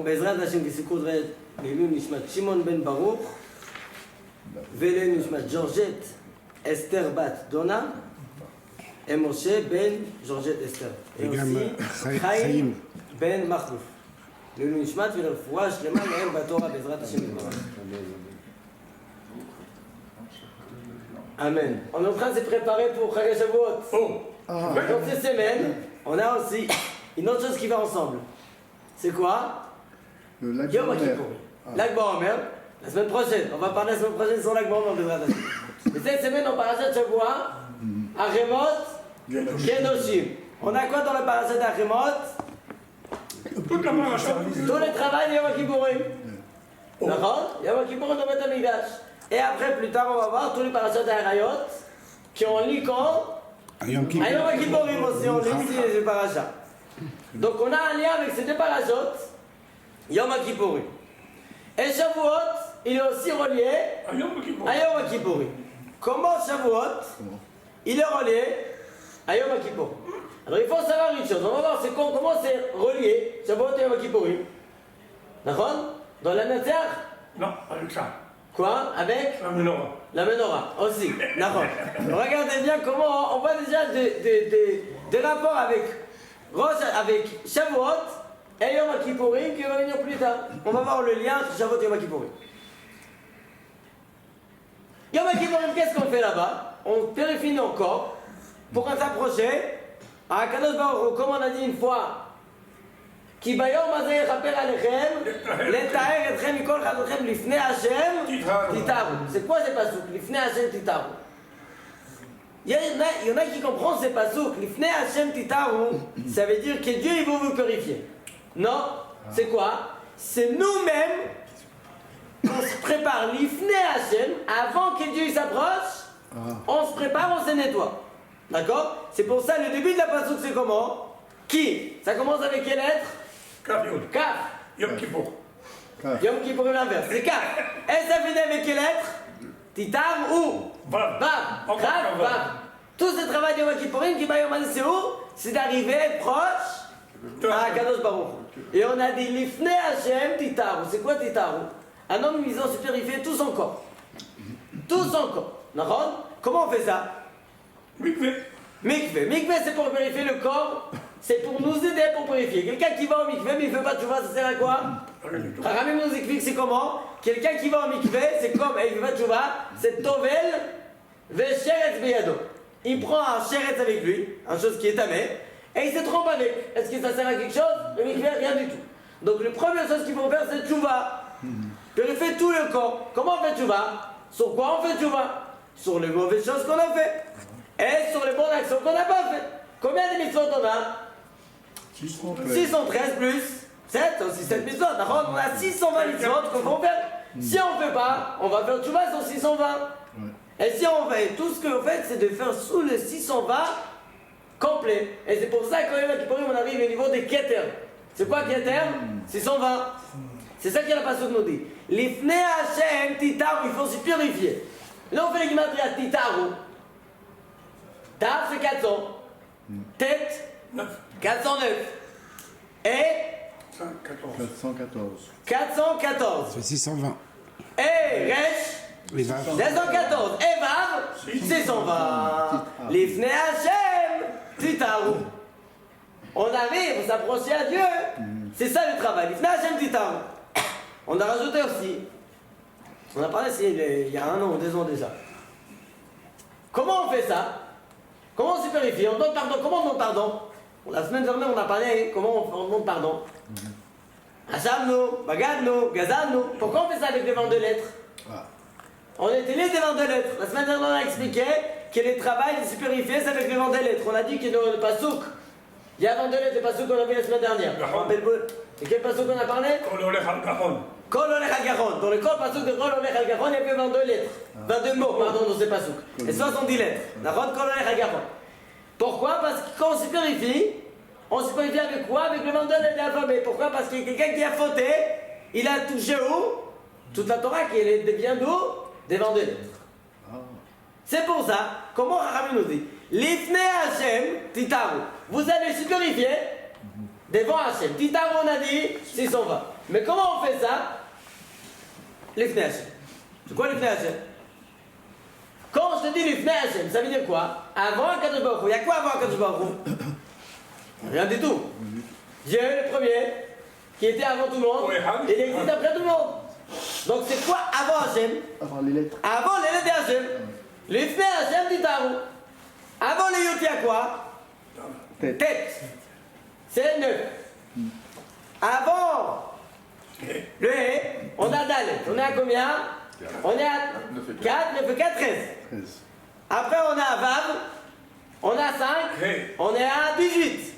בעזרת השם כסיכות לעילוי נשמת שמעון בן ברוך ולעילוי נשמת ג'ורג'ט אסתר בת דונה ומשה בן ג'ורג'ט אסתר ויוסי חיים בן מכלוף לעילוי נשמת ולרפואה שלמה להם בתורה בעזרת השם יתברך. Amen. On est en train de se préparer pour Chag HaShavuot. Dans ces semaines, on a aussi une autre chose qui va ensemble. C'est quoi? Le Yom Kippour. Lag BaOmer. La semaine prochaine. On va parler la semaine prochaine sur Lag BaOmer. Mais cette semaine, on parle de Shavuot, Achemot, Kedoshim. On a quoi dans le parashat d'Achemot? Toute la paracha. Tout le travail de Yom Kippourim. D'accord? Yom Kippourim dans Beth Amikdash. Et après, plus tard, on va voir tous les parachutes d'Arayot qui ont lu quand à Yom Kippourim aussi, on lit ici les parachutes. Donc on a un lien avec ces deux parachutes, Yom Kippourim. Et Shavuot, il est aussi relié à Yom Kippourim. Comment Shavuot, il est relié à Yom Kippourim? Alors il faut savoir une chose, on va voir comment c'est relié, Shavuot et Yom Kippourim. D'accord? Dans la Netzer? Non, avec ça. Quoi? Avec la menorah. La menorah, aussi. D'accord. Regardez bien comment on voit déjà des rapports avec Shavuot et Yom Kippourim qui va venir plus tard. On va voir le lien entre Shavuot et Yom Kippourim. Yom Kippourim, qu'est-ce qu'on fait là-bas? On purifie nos corps pour s'approcher à Kadosh Baruch Hu, comme on a dit une fois. כי ביום הזה יכפר עליכם, לתאר אתכם מכל חטאותיכם לפני השם, תתארו. C'est quoi ces pasuk? לפני השם תתארו. Il y en a qui comprennent ces pasuk, לפני השם תתארו, ça veut dire que Dieu il veut vous purifier. Non, c'est quoi? C'est nous-mêmes qu'on se prépare לפני השם, avant que Dieu s'approche, on se prépare, on se nettoie. D'accord? C'est pour ça le début de la pasuk c'est comment? Qui? Ça commence avec quelle lettre? Kaf. Yom Kippour. Yom Kippour l'inverse, c'est Kaf. Et ça finit avec quelle lettre? Titam ou Vav. Vav. Kaf, Vav. Tout ce travail de Yom Kippourim qui va Yom c'est où? C'est d'arriver proche à Kadosh Baruch. Et on a dit Lifnei Hashem Titaru. C'est quoi Titaru? Un homme ils ont se purifier tout son corps. Tout son corps. D'accord? Comment on fait ça? Mikvé. Mikvé. Mikvé c'est pour purifier le corps. C'est pour nous aider pour purifier. Quelqu'un qui va au mikvé, mais il ne fait pas de tchouva, ça sert à quoi? Haramim nous explique c'est comment. Quelqu'un qui va au mikvé, c'est comme, et il ne fait pas de tchouva, c'est tovel vesheretz beyado. Il prend un sheretz avec lui, une chose qui est tamée, et il se trompe avec. Est-ce que ça sert à quelque chose? Le mikvé, rien du tout. Donc la première chose qu'il faut faire, c'est tchouva. Purifier tout le corps. Comment on fait tchouva? Sur quoi on fait tchouva? Sur les mauvaises choses qu'on a fait. Et sur les bonnes actions qu'on n'a pas fait. Combien de mitzvot on a? 613 plus 7, aussi 7 mitzvot. D'accord? On a 620 mitzvot qu'on faut faire. Si on ne fait pas, on va faire tchouva sur 620. Et si on fait, tout ce que vous faites, c'est de faire sous le 620 complet. Et c'est pour ça qu'au Yom Kippourim, on arrive au niveau des Keter. C'est quoi Keter? 620. C'est ça qu'il y a la pasuk nous dit. Lifnei Hashem Titaru, il faut se purifier. Là, on fait les gematria Titaru. Tav, c'est 400. Tête 409 et 414 C'est 620 et Resh 214 et Vav 620 Lifnei Hashem Titaru. On arrive, on s'approcher à Dieu. C'est ça le travail. Lifnei Hashem Titaru. On a rajouté aussi, on a parlé il y a 1 an ou 2 ans déjà. Comment on fait ça? Comment on se purifie? On demande pardon. Comment on demande pardon? La semaine dernière, on a parlé comment on demande pardon. Achavnu, Bagadnu, Gazalnu. Pourquoi on fait ça avec des vents de lettres? On utilise des vents de lettres. La semaine dernière, on a expliqué que le travail de se purifier, c'est avec les vents de lettres. On a dit que dans le pasouk, il y a vents de lettres, le pasouk qu'on a vu la semaine dernière. Et quel pasouk on a parlé? Kol olech al gachon. Kol olech al gachon. Dans le col pasouk de Kol olech al gachon, il y avait 22 lettres. 22 mots, pardon, dans ces pasouk. Et 70 lettres. D'accord? Kol olech al gachon. Pourquoi? Parce que quand on se purifie avec quoi? Avec le vent de lettres de l'alphabet. Pourquoi? Parce qu'il y a quelqu'un qui a fauté, il a touché où? Toute la Torah qui devient d'où? Des vents de lettres. C'est pour ça, comment Rachamim nous dit? Lifnei Hashem Titaru. Vous allez se purifier devant Hashem. Titaru, on a dit 620. Mais comment on fait ça? L'Ifnei Hashem. C'est quoi l'Ifnei Hashem? Quand je te dis l'Ifnei Hashem, ça veut dire quoi? Avant Akadosh Baruch Hu. Il y a quoi avant Akadosh Baruch Hu? Rien du tout. Dieu, le premier, qui était avant tout le monde, il existe après tout le monde. Donc c'est quoi avant Hashem? Avant les lettres. Avant les lettres d'Hachem. L'Ifnei Hashem Titaru. Avant les Yot, il y a quoi? Tête. C'est 9. Avant le He, on a Dalet. On est à combien? On est à 4, 9 et 4, 13. 13. Après on a Vav, on a 5, on est à 18.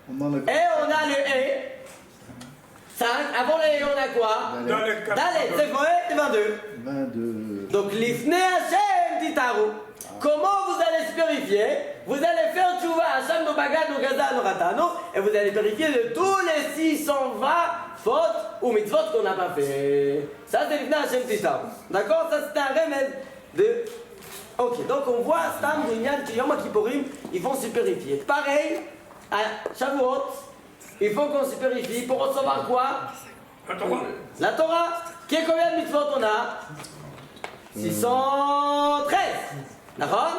On enlève. Et on a le He. 5, avant le He, on a quoi? Dalet, c'est vrai, c'est 22. 22. Donc l'Ifnei Hashem Titaru. Comment vous allez se purifier? Vous allez faire tchouva Hashem no bagad no gaza no ratano et vous allez purifier de tous les 620 fautes ou mitzvot qu'on n'a pas fait. Ça c'est l'Ifnei Hashem Titaru. D'accord? Ça c'est un remède de... Ok, donc on voit Stam Rinyan qui Yom Kippourim, ils vont se purifier. Pareil, à Shavuot, il faut qu'on se purifie pour recevoir quoi? La Torah. Qui est combien de mitzvot on a? 613. D'accord?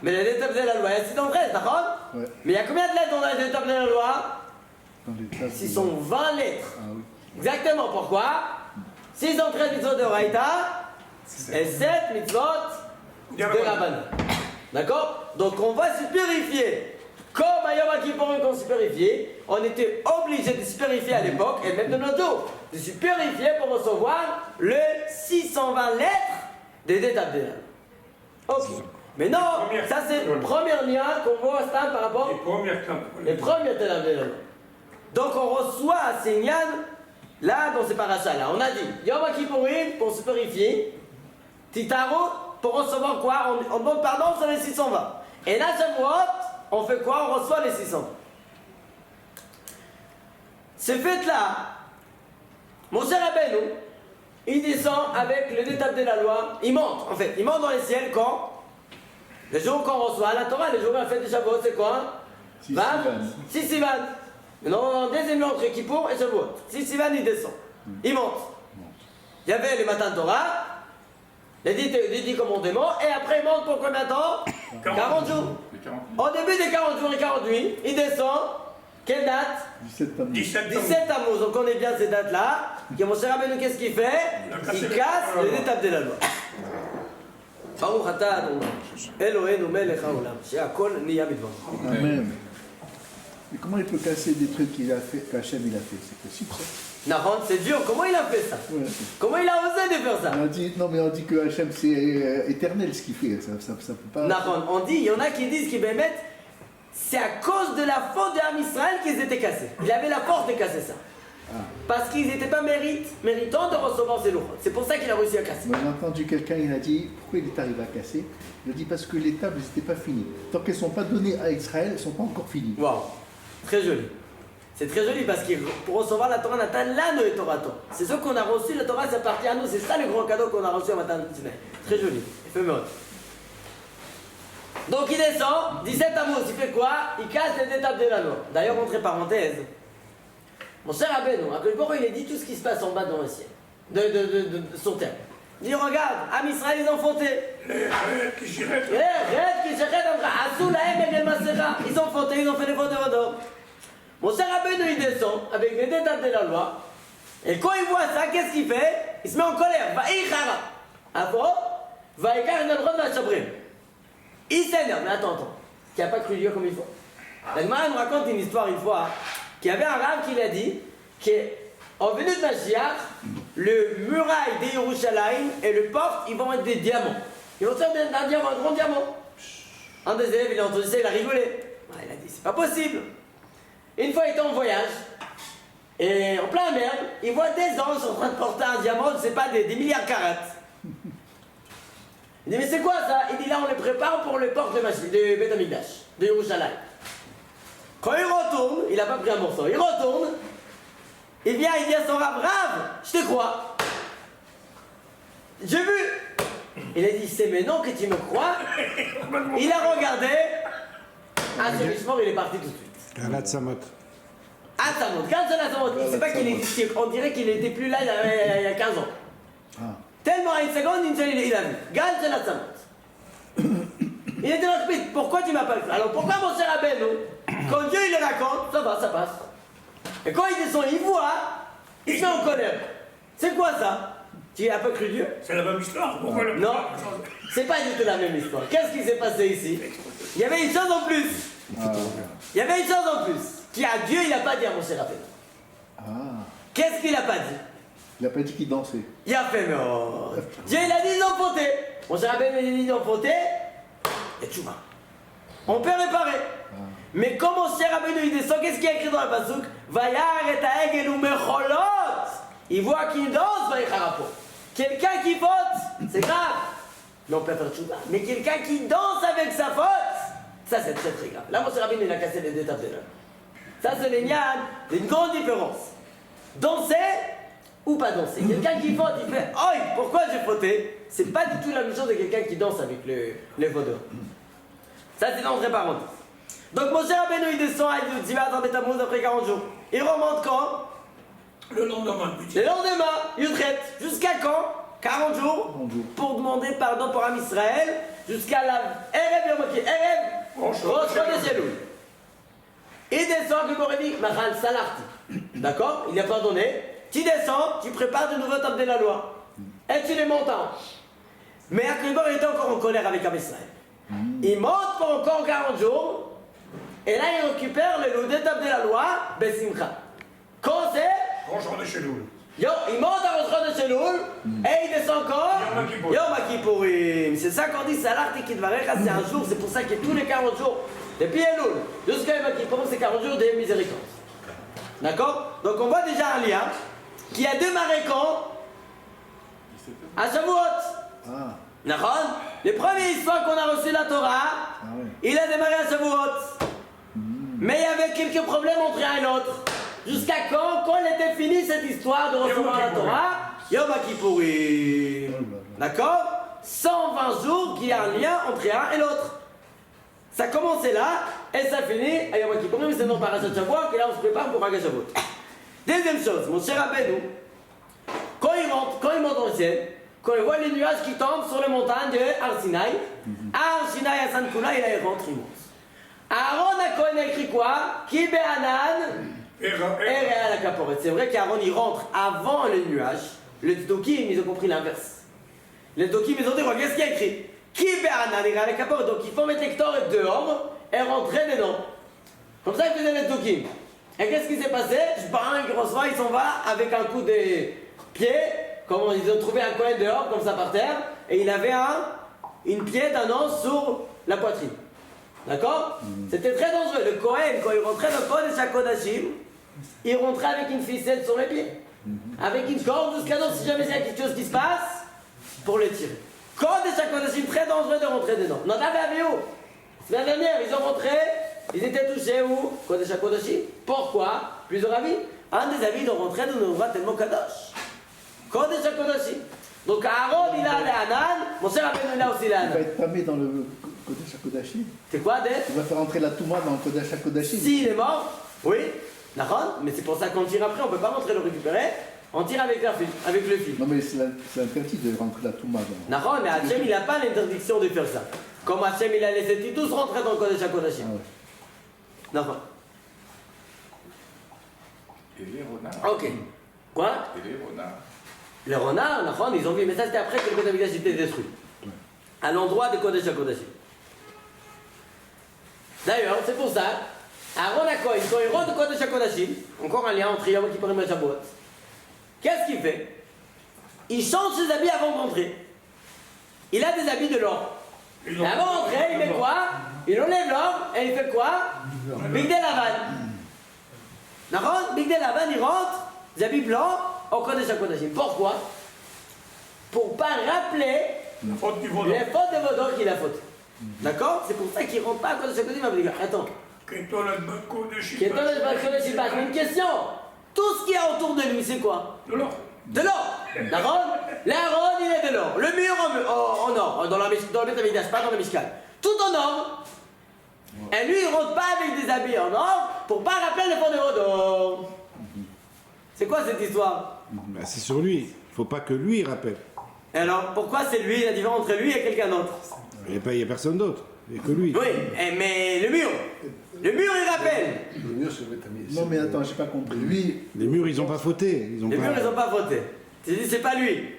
Mais les étapes de la loi, il y a 613, d'accord? Ouais. Mais il y a combien de lettres dans les étapes de la loi? Dans les tables. 620 lettres. Ah oui. Exactement, pourquoi? 613 mitzvot de Raïta et 7 mitzvot de Rabbanan. D'accord? Donc on va se purifier. Comme à Yom Kippourim qu'on se purifiait, on était obligé de se purifier à l'époque, et même de nos jours, de se purifier pour recevoir les 620 lettres des étapes de la loi. Ok. Mais non, ça c'est le premier lien qu'on voit à Stam par rapport les premières étapes de la loi. Donc on reçoit ces liens là dans ces parachas là. On a dit Yom Kippourim pour se purifier, Titaro pour recevoir quoi? On demande pardon sur les 620. Et là, Shavuot, on fait quoi? On reçoit les 600. Ce fait-là, mon cher Rabbeinu, il descend avec le détail de la loi, il monte en fait, il monte dans les ciels quand? Le jour qu'on reçoit la Torah, le jour où on fait du Shavuot, c'est quoi? 20? 6 Sivan. Non, deuxième jour entre Kippour et Shavuot. 6 Sivan, il descend. Il monte. Il y avait le matin de Torah, les 10 commandements, et après il monte pour combien de temps? 40 jours. Au début des 40 jours et 48, il descend. Quelle date? 17 Tammuz. Donc on est bien ces dates-là. Et mon cher Rabbeinu, qu'est-ce qu'il fait? Il casse les étapes de la loi. Baruch atah Adonai, Eloheinu melech haolam, she'akol niya bidvaro. Amen. Mais comment il peut casser des trucs qu'il a fait, qu'Hachem il a fait? C'est possible ça? Nahon, c'est dur. Comment il a fait ça? Ouais. Comment il a osé de faire ça? On dit, non mais on dit que Hachem c'est éternel ce qu'il fait. Ça peut pas. Nahon, on dit, il y en a qui disent qu'ils bémettent, c'est à cause de la faute de Ham Israël qu'ils étaient cassés. Il avait la force de casser ça. Parce qu'ils n'étaient pas méritants de recevoir ces lourds. C'est pour ça qu'il a réussi à casser. Moi, j'ai entendu quelqu'un, il a dit, pourquoi il est arrivé à casser? Il a dit parce que les tables n'étaient pas finies. Tant qu'elles ne sont pas données à Israël, elles ne sont pas encore finies. Waouh, très joli. C'est très joli parce que pour recevoir la Torah, on atteint l'anneau et Torah. C'est ce qu'on a reçu, la Torah, ça appartient à nous. C'est ça le grand cadeau qu'on a reçu au matin de Sinaï. Très joli, éphémère. Donc il descend, 17 Tammuz, il fait quoi? Il casse les étapes de la loi. D'ailleurs, entre parenthèses, mon cher Rabbeinu, à quel point il a dit tout ce qui se passe en bas dans le ciel, de son terre. Il dit, regarde, Ham Israël, ils ont fauté. Ils ont fauté, ils ont fait des fautes de Vador. Mon cher Rabbeinu, il descend avec les étapes de la loi. Et quand il voit ça, qu'est-ce qu'il fait? Il se met en colère. Il s'énerve. Mais attends. Qui n'a pas cru Dieu comme il faut. La Gemara nous raconte une histoire une fois qu'il y avait un rave qui l'a dit qu'en venue de Mashiach, le muraille des Yerushalayim et le porte, ils vont être des diamants. Ils vont faire un diamant, un grand diamant. Un des élèves, il a entendu ça, il a rigolé. Il a dit, c'est pas possible. Une fois, il était en voyage, et en plein mer, il voit des anges en train de porter un diamant, je ne sais pas, des milliards de carats. Il dit, mais c'est quoi ça? Il dit, là, on les prépare pour le port de Beth Amikdash, de Yerushalayim. Quand il retourne, il n'a pas pris un morceau, il retourne, il vient à son rave, je te crois. J'ai vu. Il a dit, c'est maintenant que tu me crois. Il a regardé, un gémissement, il est parti tout de suite. Atzamot, Gan Shel Atzamot. C'est pas qu'il existait, on dirait qu'il n'était plus là il y a 15 ans. Ah. Tellement à une seconde, il a vu. Gan Shel Atzamot. Il était là, pourquoi tu m'as pas vu? Alors pourquoi mon cher Rabbeinu, quand Dieu il le raconte, ça va, ça passe. Et quand il descend, il voit, il se met en colère. C'est quoi ça? Tu as pas cru Dieu? C'est la même histoire. Pourquoi le Non, c'est pas du tout la même histoire. Qu'est-ce qui s'est passé ici? Il y avait une chose en plus. Il y avait une chose en plus. Qui a Dieu, il n'a pas dit à mon cher Rabbeinu. Ah. Qu'est-ce qu'il n'a pas dit? Il n'a pas dit qu'il dansait. Il a fait non. Dieu il a dit ils ont fauté. Mon cher Rabbeinu il a dit ils ont fauté. Et tu vois. On peut réparer. Mais comme mon cher Rabbeinu il descend, qu'est-ce qu'il y a écrit dans le pasuk? Vayar et ha'egel u'mecholot. Il voit qu'il danse, Vaïcharapo. Quelqu'un qui faute, c'est grave. Mais on peut faire tchouva. Mais quelqu'un qui danse avec sa faute, ça c'est très très grave. Là, mon cher Rabbeinu il a cassé les détails de l'homme. Ça c'est les nianes, une grande différence. Danser ou pas danser. Quelqu'un qui faute, il fait oi, pourquoi j'ai fauté? C'est pas du tout la même chose de quelqu'un qui danse avec les fauteurs. Ça c'est dans très parenthèse. Donc mon cher Rabbeinu il descend, il dit va attendre Tammuz après 40 jours. Il remonte quand? Le lendemain. Le lendemain, il traite. Jusqu'à quand? 40 jours pour demander pardon pour Am Israël. Jusqu'à la Erev Yom Kippur. Erev Rosh Chodesh Elul. Il descend, comme on dit, Mahal Salarti. D'accord? Il a pardonné. Tu descends, tu prépares de nouveaux tables de la loi. Et tu les montes en haut. Mais Akhlibor était encore en colère avec Am Israël. Il monte pour encore 40 jours. Et là, il récupère le lot des tables de la loi, Besimcha. Quand c'est? Bonjour de chez nous. Yo, il monte à Rosh Chodesh Elul et il descend encore Yom Kippourim. C'est ça qu'on dit Salarti Kidvarecha, c'est un jour, c'est pour ça que tous les 40 jours, depuis Elul jusqu'à Yom Kippourim, c'est 40 jours de miséricorde. D'accord? Donc on voit déjà un lien qui a démarré quand? À Shavuot. Ah. D'accord? Les premières histoires qu'on a reçues la Torah, il a démarré à Shavuot. Mais il y avait quelques problèmes entre un et l'autre. Jusqu'à quand elle était finie cette histoire de recevoir la Torah? Yom Kippourim. D'accord? 120 jours qui a un lien entre un et l'autre. Ça commençait là et ça finit à Yom Kippourim, c'est non Parashat Shavuot, et là on se prépare pour Hag Shavuot. Deuxième chose, mon cher Rabbeinu, quand il monte dans le ciel, quand il voit les nuages qui tombent sur les montagnes de Har Sinaï, Har Sinaï à Sankula, il rentre, il monte. Aaron a écrit quoi? Ki be'anan et à la caporette. C'est vrai qu'Aaron il rentre avant les nuages. Les Tzedokim, ils ont compris l'inverse. Les Tzedokim, ils ont dit, qu'est-ce qu'il y a écrit? Qui be'anan et à la caporette. Donc il faut mettre les Ktoret dehors et rentrer dedans. Comme ça ils faisaient les Tzedokim. Et qu'est-ce qui s'est passé? Un gros soir, il s'en va avec un coup de pied. Comme ils ont trouvé un coin dehors, comme ça par terre. Et il avait une pied d'un os sur la poitrine. D'accord? C'était très dangereux. Le Kohen, quand il rentrait dans le Kodesh HaKodashim, il rentrait avec une ficelle sur les pieds. Avec une corde jusqu'à temps, si jamais il y a quelque chose qui se passe, pour le tirer. Kodesh HaKodashim, très dangereux de rentrer dedans. Non, t'avais où? La semaine dernière, ils ont rentré, ils étaient touchés où? Kodesh HaKodashim. Pourquoi? Plusieurs avis. Un des avis, ils ont rentré dans une voie tellement kadosh. Kodesh HaKodashim. Donc Aaron, il a allé à Anan, mon cher Rabbeinu, il a aussi Il va l'Anan. être tamé dans le Kodesh HaKodashim. C'est quoi, Dave? Il va faire entrer la Touma dans le Kodesh HaKodashim. S'il est mort, oui, Nahon, mais c'est pour ça qu'on tire après, on ne peut pas rentrer le récupérer, on tire avec le fil. Non mais c'est interdit de rentrer la Touma dans... Nahon, mais Hachem il n'a pas l'interdiction de faire ça. Comme Hachem il a laissé tous rentrer dans le Kodesh HaKodashim. Ah ouais. Nahon. Et les renards. Ok. Quoi? Et les renards. Les renards, Nahon, ils ont vu, mais ça c'était après que le Kodesh HaKodashim était détruit. À l'endroit de Kodesh HaKodashim. D'ailleurs, c'est pour ça, Aaron HaKohen, quand il rentre de Kodesh HaKodashim, encore un lien entre Yom Kippourim et Shavuot, qu'est-ce qu'il fait? Il change ses habits avant de rentrer. Il a des habits de l'or. Et avant de rentrer, il met quoi? Il enlève l'or et il fait quoi? Bigdei Lavan. D'accord? Bigdei Lavan, il rentre, des habits blancs, au Kodesh HaKodashim. Pourquoi? Pour ne pas rappeler La faute du les volant. fautes de Vaudor qu'il a fauté. D'accord? C'est pour ça qu'il ne rentre pas à Kodesh HaKodashim. Il va dire, attends. Qu'est-ce de Qui est dans le balcon de Shabbat? Mais une question. Tout ce qu'il y a autour de lui, c'est quoi? De l'or. De l'or. L'Aaron, il est de l'or. Le mur en or, dans le Beth Amikdash, pas dans le Mishkan. Tout en or. Et lui, il rentre pas avec des habits en or, pour pas rappeler les fonds de Rodor. C'est quoi cette histoire? Bah, c'est sur lui. Il ne faut pas que lui rappelle. Et alors, pourquoi c'est lui, la différence entre lui et quelqu'un d'autre? Il n'y a personne d'autre. Il n'y a que lui. Oui, mais le mur, il rappelle. Non mais attends, j'ai pas compris. Lui, Les murs, ils n'ont pas fauté. Les murs, ils n'ont pas voté. Tu dis, c'est pas lui.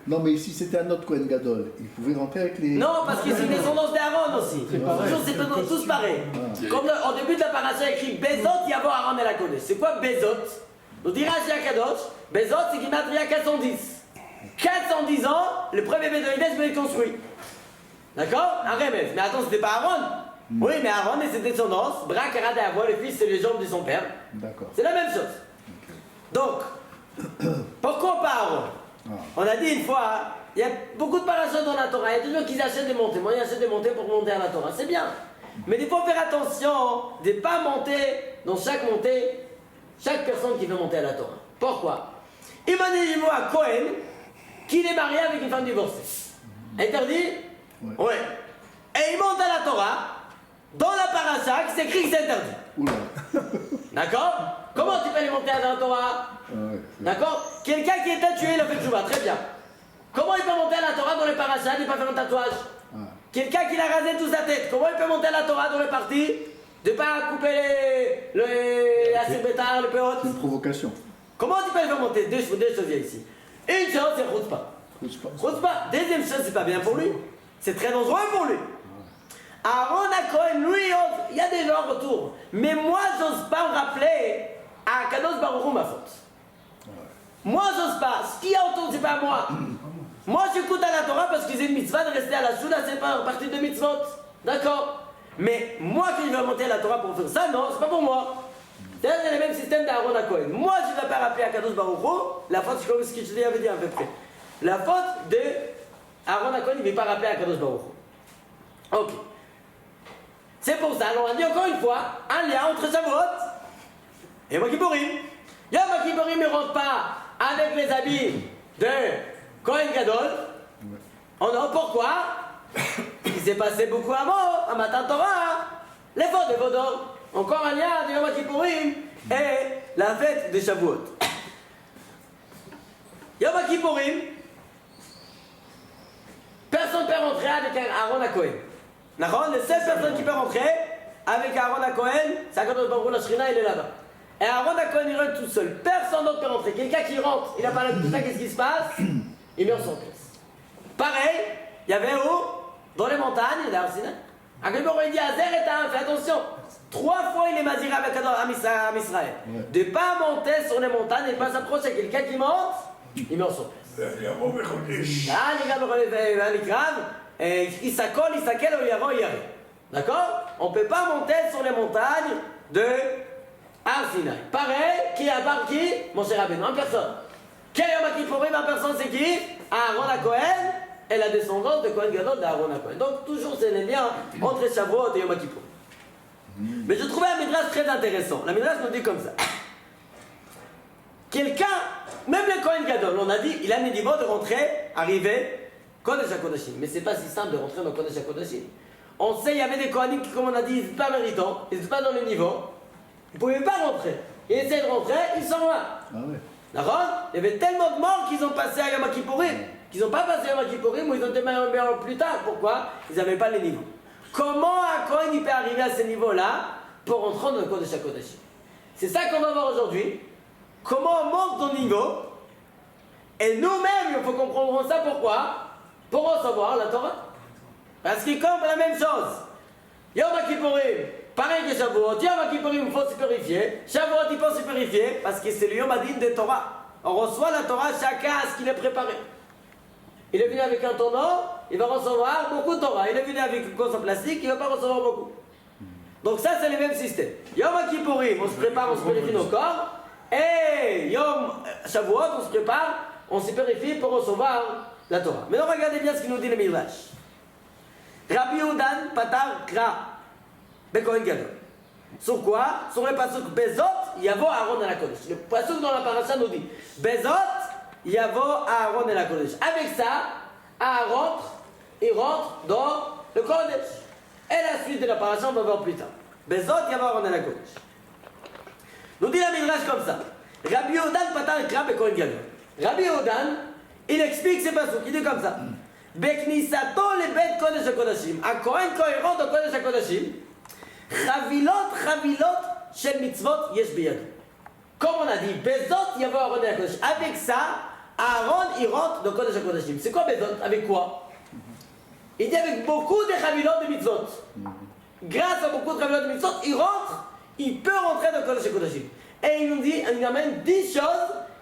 non mais si c'était un autre Kohen Gadol, il pouvait rentrer avec les... Non, parce que c'est une descendance d'Aaron aussi. pareil. Toujours, c'est tous pareils. Comme au début de la paracha écrit Bezot, Yavo Aaron et la Kodesh. C'est quoi Bezot? Nous dira Kadosh, Bezot, c'est Gematria 410. 410 ans, le premier Bédouinès venait construit. D'accord? Un remède. Mais attends, c'était pas Aaron? Oui, mais Aaron et ses descendances, Brak, Arad et Avoua, le fils, c'est les jambes de son père. D'accord. C'est la même chose. Donc, pourquoi pas Aaron? On a dit une fois, il y a beaucoup de parachutes dans la Torah, il y a des gens qui achètent des montées. Moi, j'achète des montées pour monter à la Torah, c'est bien. Mais il faut faire attention de ne pas monter dans chaque montée, chaque personne qui veut monter à la Torah. Pourquoi? Imaginez-vous un Cohen qui est marié avec une femme divorcée. Interdit? Ouais. Et il monte à la Torah, dans la paracha, qui s'écrit que c'est interdit. Oula. D'accord? Comment tu peux aller monter à la Torah? Ouais, D'accord? Quelqu'un qui est tué, il a fait tchouva, très bien. Comment il peut monter à la Torah dans les parachas et pas faire un tatouage? Quelqu'un qui a rasé toute sa tête, comment il peut monter à la Torah dans les parties? De pas couper la surbétard, le péot? c'est une provocation. Comment tu peux le faire monter? Deux choses il y a ici. Une chose, c'est Khoutzpah. Khoutzpah. Deuxième chose, c'est pas bien pour lui. C'est très dangereux pour lui. Aaron Cohen, lui, il y a des gens autour. Mais moi, j'ose pas me rappeler à Kadosh Baruch Hu ma faute. Moi, j'ose pas. Ce qu'il y a autour, c'est pas moi. Moi, j'écoute à la Torah parce que c'est une mitzvah de rester à la Shula, c'est pas partie de mitzvot. D'accord? Mais moi, que je vais monter à la Torah pour faire ça, non, c'est pas pour moi. C'est le même système d'Aaron Cohen. Moi, je ne vais pas rappeler à Kadosh Baruch Hu la faute, c'est comme ce que je l'avais dit à peu près. La faute de Aaron Cohen, il ne veut pas rappeler à Kadosh Baruch Hu. Ok. C'est pour ça, alors on a dit encore une fois, un lien entre Shavuot et Yom Kippourim. Yom Kippourim ne rentre pas avec les habits de Kohen Gadol. On a pourquoi? Il s'est passé beaucoup avant, un matin Torah, les fautes de Vodor. Encore un lien de Yom Kippourim et la fête de Shavuot. Yom Kippourim, personne ne peut rentrer avec un Aaron Cohen. Les seules personnes qui peuvent rentrer avec Aaron Cohen, c'est à Kadosh Baruch Hu, la Shrina, il est là-bas. Et Aaron Cohen, il rentre tout seul. Personne d'autre peut rentrer. Quelqu'un qui rentre, il a parlé de tout ça, qu'est-ce qui se passe? Il meurt sur place. Pareil, il y avait où? Dans les montagnes, il a Arsina. Akadosh Baruch Hu, il dit à Zer et Ta'am, fais attention. 3 fois il est maziré avec Am Israël. De ne pas monter sur les montagnes et de ne pas s'approcher. Quelqu'un qui monte, il meurt sur place. D'accord? On ne peut pas monter sur les montagnes de Har Sinaï. Pareil, qui a part qui? Mon cher Rabbeinu, en personne. Quel Yom Kippourim en personne, c'est qui? Aaron Cohen et la descendance de Kohen Gadol d'Aaron Cohen. Donc toujours c'est le lien entre Shavuot et Yom Kippourim. Mais je trouvais un midrash très intéressant. La midrash nous dit comme ça. Quelqu'un, même le Kohen Gadol, on a dit, il a un niveau de rentrer, arriver, Kodesh HaKodashim. Mais c'est pas si simple de rentrer dans Kodesh HaKodashim. On sait, il y avait des Kohanim qui, comme on a dit, ils n'étaient pas méritants, ils n'étaient pas dans le niveau. Ils ne pouvaient pas rentrer. Ils essaient de rentrer, ils s'en vont. Ah ouais. D'accord? Il y avait tellement de morts qu'ils ont passé à Yom Kippourim. Qu'ils n'ont pas passé à Yom Kippourim ou ils ont été morts plus tard. Pourquoi? Ils n'avaient pas les niveaux. Comment un Kohen il peut arriver à ce niveau-là pour rentrer dans le Kodesh HaKodashim? C'est ça qu'on va voir aujourd'hui. Comment on monte de niveau. Et nous-mêmes, il faut comprendre ça. Pourquoi? Pour recevoir la Torah. Parce qu'il compte la même chose. Yom Kippourim, pareil que Shavuot. Yom Kippourim, il faut se purifier. Shavuot, il faut se purifier parce que c'est le Yom Adin de Torah. On reçoit la Torah, chacun a ce qu'il est préparé. Il est venu avec un tonneau, il va recevoir beaucoup de Torah. Il est venu avec une cause en plastique, il ne va pas recevoir beaucoup. Donc ça, c'est le même système. Yom Kippourim, on se prépare, on se purifie nos corps. Et Yom Shavuot, on se prépare, on se purifie pour recevoir la Torah. Maintenant, regardez bien ce qu'il nous dit le Midrash. Rabbi Yehudan patar kra bekohen gadol. Sur quoi? Sur le pasuk Bezot yavo Aaron et la Kodesh. Le pasuk dans la paracha nous dit Bezot yavo Aaron et la Kodesh. Avec ça, Aaron il rentre dans le Kodesh. Et la suite de la paracha on va voir plus tard. Bezot yavo Aaron et la Kodesh. Nous dit la Midrash comme ça. Rabbi Yehudan patar et krab et Kohen Gadol. Rabbi Yehudan, il explique ces passages, il dit comme ça. Beknisato le bet Kodesh HaKodashim. A Kohen Kohen rentre au Kodesh HaKodashim. Chavilot shel mitzvot yesh biyado. Comme on a dit, Bezot yavo Aaron et HaKodesh. Avec ça, Aaron il rentre dans Kodesh HaKodashim. C'est quoi Bezot? Avec quoi? Il dit avec beaucoup de chavilot de mitzvot. Grâce à beaucoup de chavilot de mitzvot, il rentre, il peut rentrer dans Kodesh HaKodashim. Et il nous dit, il nous amène 10 choses,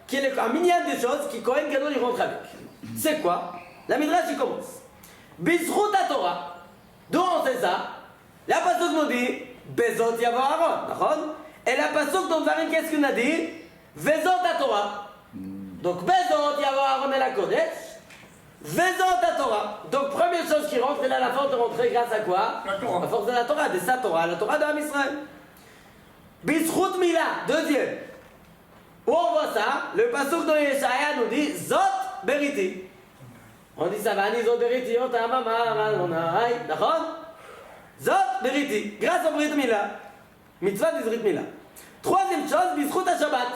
qui est un milliard de choses, qui Kohen Gadol il rentre avec. C'est quoi? La Midrash il commence. Bizrut Torah. D'où on sait ça? La pasuk nous dit, Bezot yavo Aaron, d'accord? Et la pasuk dans Dvarim, qu'est-ce qu'on a dit? Vezot Torah. Donc Bezot yavo Aaron et la Kodesh. Vezot Torah. Donc première chose qui rentre, elle a la force de rentrer grâce à quoi? La Torah. La force de la Torah, de sa Torah, la Torah de Am Israël. Bizrut Mila, deuxième. Où on voit ça? Le pasuk dans Yeshaya nous dit, Zot Beriti. On dit ça va, Zot Beriti, on t'a mamar, on a aïe, d'accord? Zot Beriti, grâce au Brit Mila. Mitzvah des Brit Mila. Troisième chose, Bizrut HaShabbat.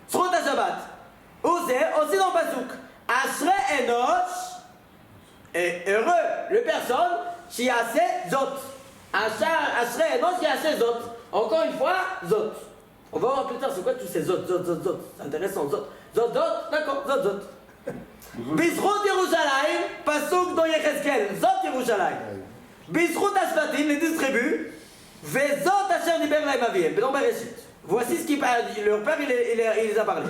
Zrut HaShabbat. Où c'est? Aussi dans le pasuk. Ashrei Enosh, et heureux, le personne, qui a ses Zot. Ashrei Enosh, qui a ses Zot. Encore une fois, Zot. On va voir plus tard c'est quoi tous ces Zot. C'est intéressant, Zot, d'accord, Zot. Bizrut Yerushalayim, pasuk dans Yechezkel, Zot Yerushalayim. Bizrut HaShvatim, les 10 tribus, Vezot Asher Diber Lahem Aviem, dans Bereshit. Voici ce qu'il parle, leur père il les a parlé.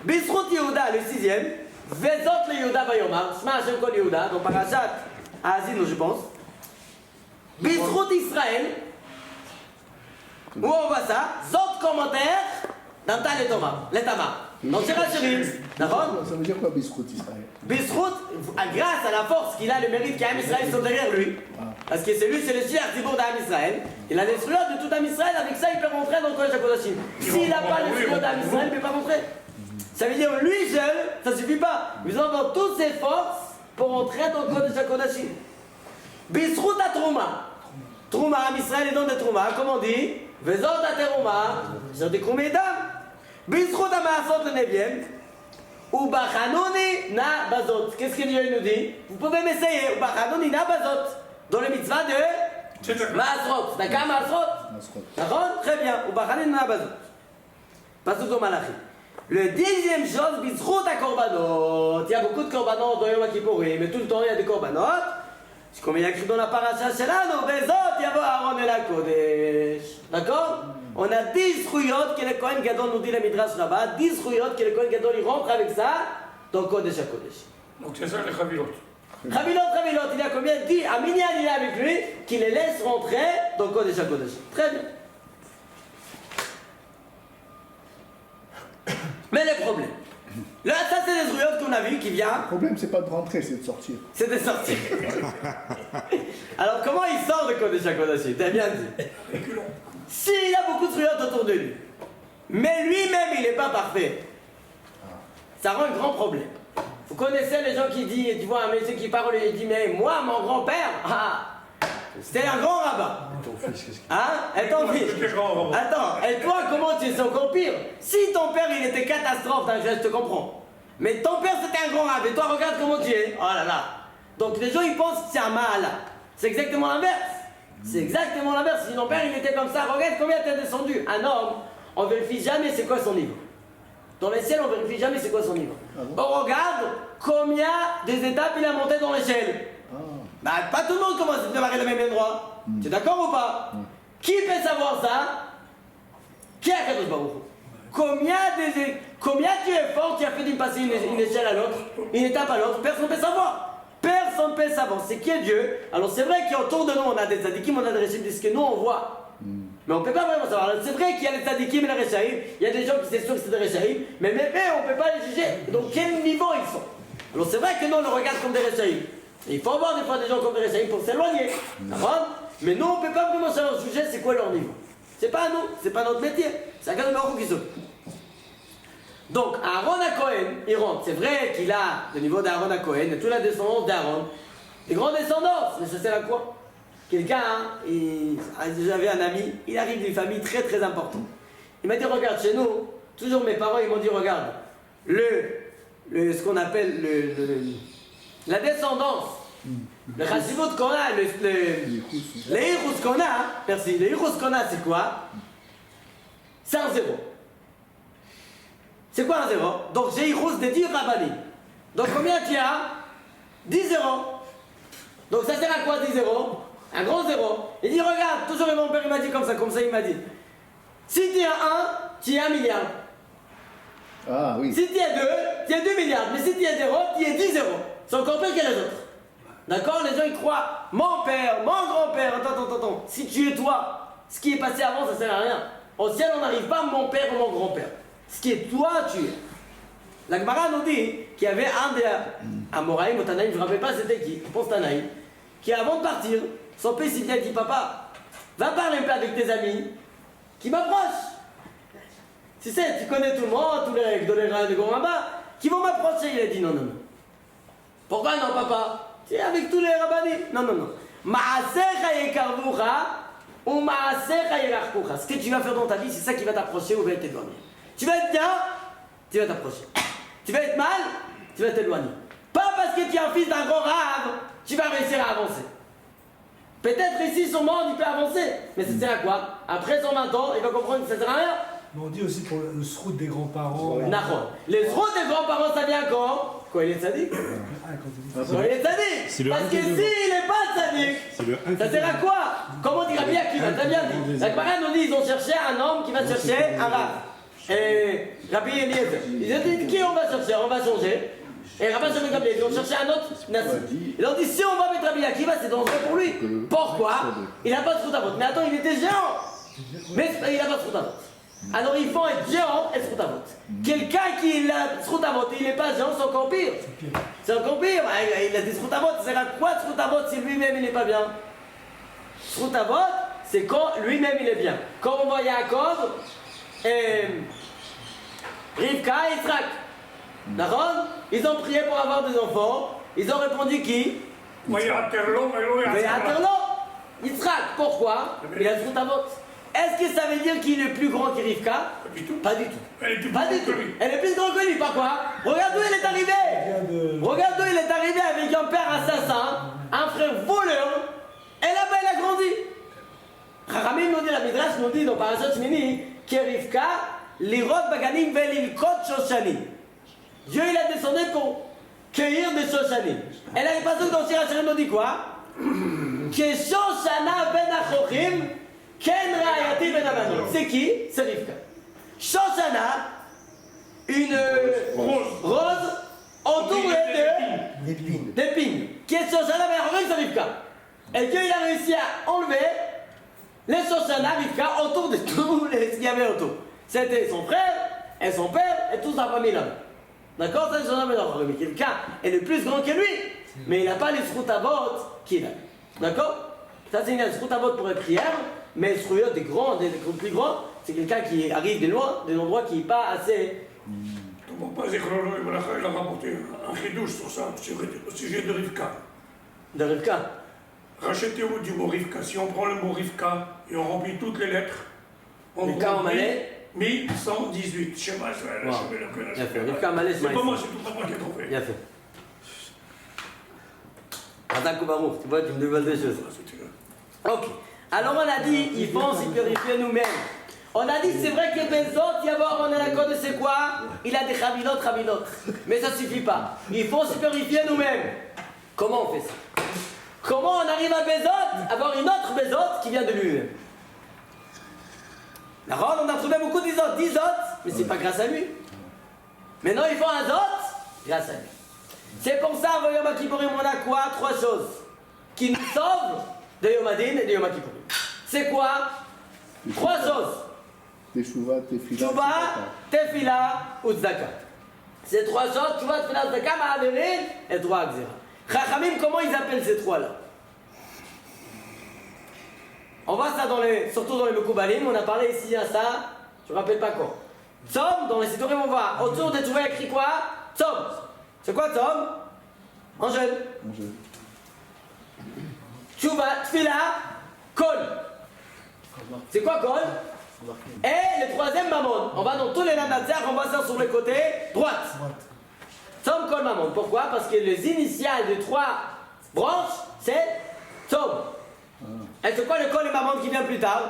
Bizrut Yehuda, le 6e, Vezot le Yehuda Vayomar, Shema Hashem Kol Yehuda, dans Parashat Azin, je pense. Bizrut Israël, où on voit ça, Zot commentaire, dans Tal et Thomas, les Tamar. Donc c'est Rachirim, d'accord? Ça veut dire quoi, Bisrout Israël? Bisrout, grâce à la force qu'il a, le mérite qu'Am Israël sont derrière lui, parce que c'est lui, c'est le Shliach Tzibur d'Am Israël, il a les fruits de tout Am Israël, avec ça il peut rentrer dans le Kodesh HaKodashim. S'il n'a pas les fruits d'Am Israël, il ne peut pas rentrer. Ça veut dire lui seul, ça ne suffit pas. Il doit avoir toutes ses forces pour rentrer dans le Kodesh HaKodashim. Bisrout à Trouma. Trouma, Am Israël est dans des Trouma, comme on dit, Vezot à Terouma, j'ai des Koumédam. Bizrut HaMaasot le 9e, Ubachanoni na bazot. Qu'est-ce que Dieu nous dit? Vous pouvez m'essayer, Ubachanoni na bazot. Dans le mitzvah de Maasrot. D'accord, Maasrot? D'accord? Très bien, Ubachanoni na bazot. Pasuk au Malachi. Le 10e chose, Bizrut HaKorbanot. Il y a beaucoup de korbanot dans Yom Kippourim, mais tout le temps il y a des korbanot. C'est comme il y a écrit dans la paracha Shelano, Bezot yavo Aaron et la Kodesh. D'accord? On a 10 rouyot que le Kohen Gadol nous dit la Midrash Rabbah, 10 rouyot que le Kohen Gadol il rentre avec ça dans le Kodesh HaKodesh. Donc c'est ça les chavilot. Chavilot, il y a combien? 10, à Minyan il est avec lui, qui les laisse rentrer dans le Kodesh HaKodesh. Très bien. Mais le problème, là ça c'est les rouyot qu'on a vu qui vient. Le problème, c'est pas de rentrer, c'est de sortir. C'est de sortir. Alors comment il sort de Kodesh HaKodesh? T'as bien dit. S'il y a beaucoup de truands autour de lui, mais lui-même il n'est pas parfait, ça rend un grand problème. Vous connaissez les gens qui disent, tu vois un monsieur qui parle et il dit, mais moi mon grand-père, c'était un grand rabbin. Ton fils, qu'est-ce qu'il Hein? Et ton fils? Attends, et toi comment tu es? C'est encore pire. Si ton père il était catastrophe, je te comprends. Mais ton père c'était un grand rabbin, et toi regarde comment tu es. Oh là là. Donc les gens ils pensent que c'est un ma'ala. C'est exactement l'inverse. C'est exactement l'inverse. Si ton père il était comme ça, regarde combien t'es descendu. Un homme, on vérifie jamais c'est quoi son niveau. Dans les ciels, on vérifie jamais c'est quoi son niveau. On regarde combien des étapes il a monté dans l'échelle. Bah, pas tout le monde commence à démarrer le même endroit. Tu es d'accord ou pas? Qui peut savoir ça? Qui a Kadosh Baruch Hu? Combien tu es fort, tu as fait d'une passer une échelle à l'autre, une étape à l'autre? Personne ne peut savoir. Personne ne peut savoir, c'est qui est Dieu. Alors c'est vrai qu'autour de nous on a des tzadikim, on a des réchaïm, ce que nous on voit. Mais on ne peut pas vraiment savoir. C'est vrai qu'il y a les tzadikim et les réchaïm, il y a des gens qui c'est sûr que c'est des réchaïm, mais même on ne peut pas les juger. Donc quel niveau ils sont? Alors c'est vrai que nous on les regarde comme des réchaïm. Il faut avoir des fois des gens comme des réchaïm pour s'éloigner. D'accord? Mais nous on ne peut pas vraiment savoir juger c'est quoi leur niveau. C'est pas à nous, c'est pas notre métier. C'est à Kadosh Baruch Hu qui s'occupe. Donc, Aaron à Cohen, il rentre. C'est vrai qu'il a le niveau d'Aaron à Cohen et toute la descendance d'Aaron. Des grandes descendances, mais ça sert à quoi? Quelqu'un, j'avais un ami, il arrive d'une famille très très importante. Il m'a dit, regarde, chez nous, toujours mes parents, ils m'ont dit, regarde, ce qu'on appelle la descendance, le chassidut qu'on a, les hirous qu'on a, merci, les hirous qu'on a, c'est quoi? C'est un zéro. C'est quoi un zéro? Donc j'ai hirous de 10 rabbanim. Donc combien tu as? 10 zéros. Donc ça sert à quoi 10 zéros? Un grand zéro. Il dit, regarde, toujours mon père il m'a dit comme ça il m'a dit. Si tu as 1, tu as 1 milliard. Ah oui. Si tu as 2, tu as 2 milliards. Mais si tu as 0, tu as 10 zéros. C'est encore pire que les autres. D'accord? Les gens ils croient, mon père, mon grand-père, attends. Si tu es toi, ce qui est passé avant, ça sert à rien. Au ciel, on n'arrive pas mon père ou mon grand-père. Ce qui est toi, tu es. La Gemara nous dit qu'il y avait un des Amoraïm ou Tanaïm, je ne me rappelle pas c'était qui, je pense Tanaïm, qui avant de partir, son père s'est dit, papa, va parler un peu avec tes amis, qui m'approchent. Tu sais, tu connais tout le monde, tous les grands rabbins, qui vont m'approcher. Il a dit non. Pourquoi non, papa? Tu es avec tous les rabbanim. Non. Ma'asecha yekarvucha ou ma'asecha yerachkucha. Ce que tu vas faire dans ta vie, c'est ça qui va t'approcher ou va t'éloigner. Tu vas être bien, tu vas t'approcher. Tu vas être mal, tu vas t'éloigner. Pas parce que tu es un fils d'un grand rave, tu vas réussir à avancer. Peut-être ici, son monde, il peut avancer. Mais ça sert à quoi? Après 120 ans, il va comprendre que ça sert à rien. Mais on dit aussi pour le srout des grands-parents. Les srout des grands-parents, ça vient quand il est sadique. Quand il est sadique. Parce que s'il n'est pas sadique, ça sert à quoi? Comment dit Rabbi Akiva? T'as bien dit. La Gemara nous dit ils ont cherché un homme qui va chercher un rave. Et Rabbi Eliezer. Ils ont dit qui on va chercher? On va changer. Et Rabbi Shimon Gamliel, ils ont cherché un autre Nassi. Ils ont dit si on va mettre Rabbi Akiva, c'est dangereux pour lui. Pourquoi? Il n'a pas de srout à vote. Mais attends, il était géant. Mais il n'a pas de srout à vote. Alors il faut être géant et srout à vote. Quelqu'un qui a srout à vote et il n'est pas géant, c'est encore pire. C'est encore pire. Il a des srout à vote. Ça sert à quoi de srout à vote si lui-même il n'est pas bien? Srout à vote, c'est quand lui-même il est bien. Quand on voit Yaakov et Rivka et Yitzhak. D'accord? Ils ont prié pour avoir des enfants. Ils ont répondu qui? Vayaterlo, Yitzhak. Pourquoi? Il a srout à vote. Est-ce que ça veut dire qu'il est plus grand que Rivka? Pas du tout. Pas du tout. Elle est plus Pas du grande tout. que lui. Elle est plus grande que lui, par quoi? Regarde où il est arrivé. Regarde où il est arrivé avec un père assassin, un frère voleur, et là-bas il a grandi. Chachamim nous dit, la Midrash nous dit dans Parashat Shmini, que Rivka, l'irot baganim velilkot shoshanim. Dieu il a descendu pour cueillir des shoshanim. Et là il passe dans Shir HaShirim nous dit quoi? Que shoshana ben achochim ken ra'ayati ben amanot. C'est qui? C'est Rivka. Shoshana, une rose entourée d'épines. Qui est Shoshana ben achochim, c'est Rivka. Et Dieu il a réussi à enlever les Shoshana, Rivka, autour de tout ce qu'il y avait autour. C'était son frère et son père et toute sa famille là. D'accord? Ça, c'est Shoshana ben achochim. Quelqu'un est le plus grand que lui, mais il n'a pas les srout à vote qu'il a. D'accord? Ça, c'est une srout à vote pour les prières, mais le srout des grands, des plus grands, c'est quelqu'un qui arrive de loin, d'un endroit qui n'est pas assez. Ton papa Zichrolo Ibracha, il a rapporté un chidouche sur ça, au sujet de Rivka. De Rivka. Rachetez-vous du mot Rivka. Si on prend le mot Rivka et on remplit toutes les lettres, on Rivka en malais 1118. Shema Israël, Rivka en malais, c'est pas moi, c'est tout papa qui a trouvé. Bien fait. Attaque au barouk, tu vois, tu me demandes des choses. Ok. Alors on a dit, il faut s'y purifier nous-mêmes. On a dit, c'est vrai que Bezot, on est d'accord de c'est quoi? Il a des chabilot. Mais ça suffit pas. Il faut se purifier nous-mêmes. Comment on fait ça? Comment on arrive à Bezot, avoir une autre Bezot qui vient de lui-même? Alors on a trouvé beaucoup d'Izot, mais c'est pas grâce à lui. Maintenant il faut un Zot, grâce à lui. C'est pour ça, au Yom Kippourim, on a quoi? 3 choses qui nous sauvent de Yom Adin et de Yom Kippourim. C'est quoi? 3 choses. Teshuva, Tefila. Teshuvah, Tefila ou Tzedaka. Ces 3 choses, Teshuvah, Tefila, Tzedaka, Ma'averin et 3 Gzera. Chachamim, comment ils appellent ces 3-là? On voit ça surtout dans les Mekoubalim, on a parlé ici à ça, je ne me rappelle pas quand. Tzom, dans les Sidourim, on voit autour de Teshuvah écrit quoi? Tzom. C'est quoi Tzom? En jeûne. Tchouva, Tfila, Kol. C'est quoi Kol? Et le troisième Mammon. On va dans tous les Nanatzar, on va ça sur le côté droite. Tzom Kol Mammon. Pourquoi? Parce que les initiales de 3 branches, c'est Tzom. Et c'est quoi le Kol et Mammon qui vient plus tard?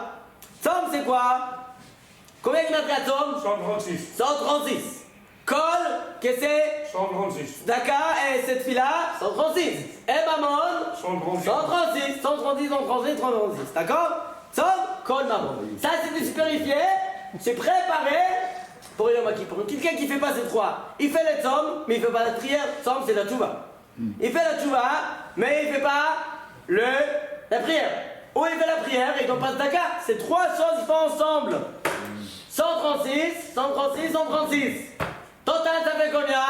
Tzom, c'est quoi? Combien il m'a Tzom? 136. 136. Kol, qu'est-ce que c'est? 136. Daka et cette fille-là, 136. Et Mammon, 136. 136. 136, 136, 136. D'accord? Tzom, Kol, Mammon. Ça, c'est de se purifier, c'est préparé pour Yom Kippour. Quelqu'un qui ne fait pas ces 3, il fait les Tzom, mais il ne fait pas la prière. Tzom, c'est la tchouva. Il fait la tchouva, mais il ne fait pas la prière. Ou il fait la prière et il ne passe Daka. Ces 3 choses, ils font ensemble. 136, 136, 136. Total, ça fait combien?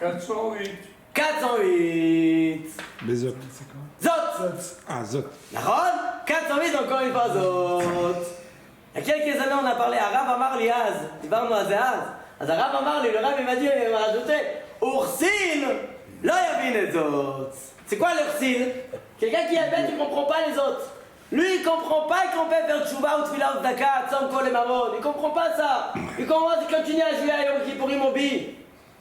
408. 408. Bezot. Zot. Ah, Zot. D'accord? 408, encore une fois Zot. Il y a quelques années, on a parlé à Rav Amar Liaz. Il va à Zéaz. À Rav Amar, le Rav, il m'a dit, il m'a rajouté Oursin, là, il y avait les autres. C'est quoi l'Oursin? Quelqu'un qui est bête, il ne comprend pas les autres. Lui, il comprend pas qu'on peut faire tchouva ou tfila ou daka, tzom kol et mamon. Il comprend pas ça. Il commence à continuer à jouer à Yom Kippourim au bi.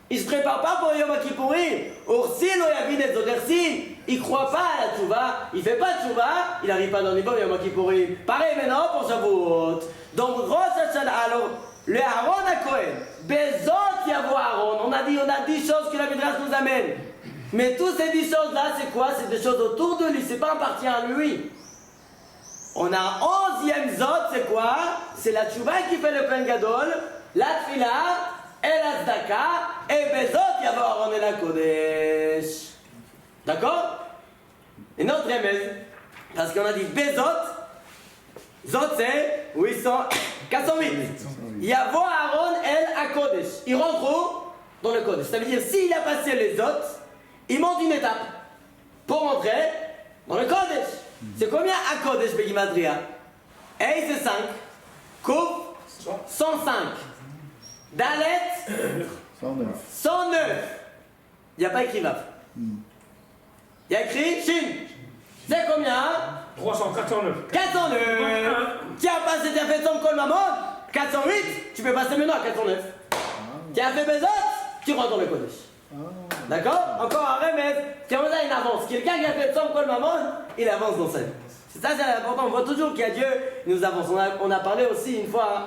Il se prépare pas pour Yom Kippourim. Ursil ou Yavin et Zodersil. Il croit pas à la tchouva. Il fait pas tchouva. Il n'arrive pas dans le niveau Yom Kippourim. Pareil maintenant pour Shavuot. Donc, Rosh Hashanah, alors, le Aaron à Kohen. Bezot Yavo Aaron. On a 10 choses que la Midrash nous amène. Mais toutes ces 10 choses-là, c'est quoi? C'est des choses autour de lui. C'est pas appartient à lui. On a un 11e Zot, c'est quoi? C'est la tchouva qui fait le Kohen Gadol, la tfila, et la tzedaka, et Bezot, Yavo Aaron et la Kodesh. D'accord? Et notre remède, parce qu'on a dit Bezot, Zot c'est 408. Yavo Aaron el a Kodesh. Il rentre où? Dans le Kodesh. Ça veut dire, s'il a passé les Zot, il monte une étape pour rentrer dans le Kodesh. C'est combien à Kodesh Begimatria? Hey, c'est 5. Kouf 105. Dalet 109. Il n'y a pas écrit Vav. Il y a écrit Shin. C'est combien? 409. 409. Qui a passé, tu as fait son Kol Mammon? 408. Tu peux passer maintenant à 409. Tu as fait Bezot, tu rentres dans le Kodesh. D'accord? Encore un remède. Tiens, on a une avance. Quelqu'un qui a fait son Kol Mammon, il avance dans sa vie. C'est ça, c'est important. On voit toujours qu'il y a Dieu, il nous avance. On a parlé aussi une fois hein,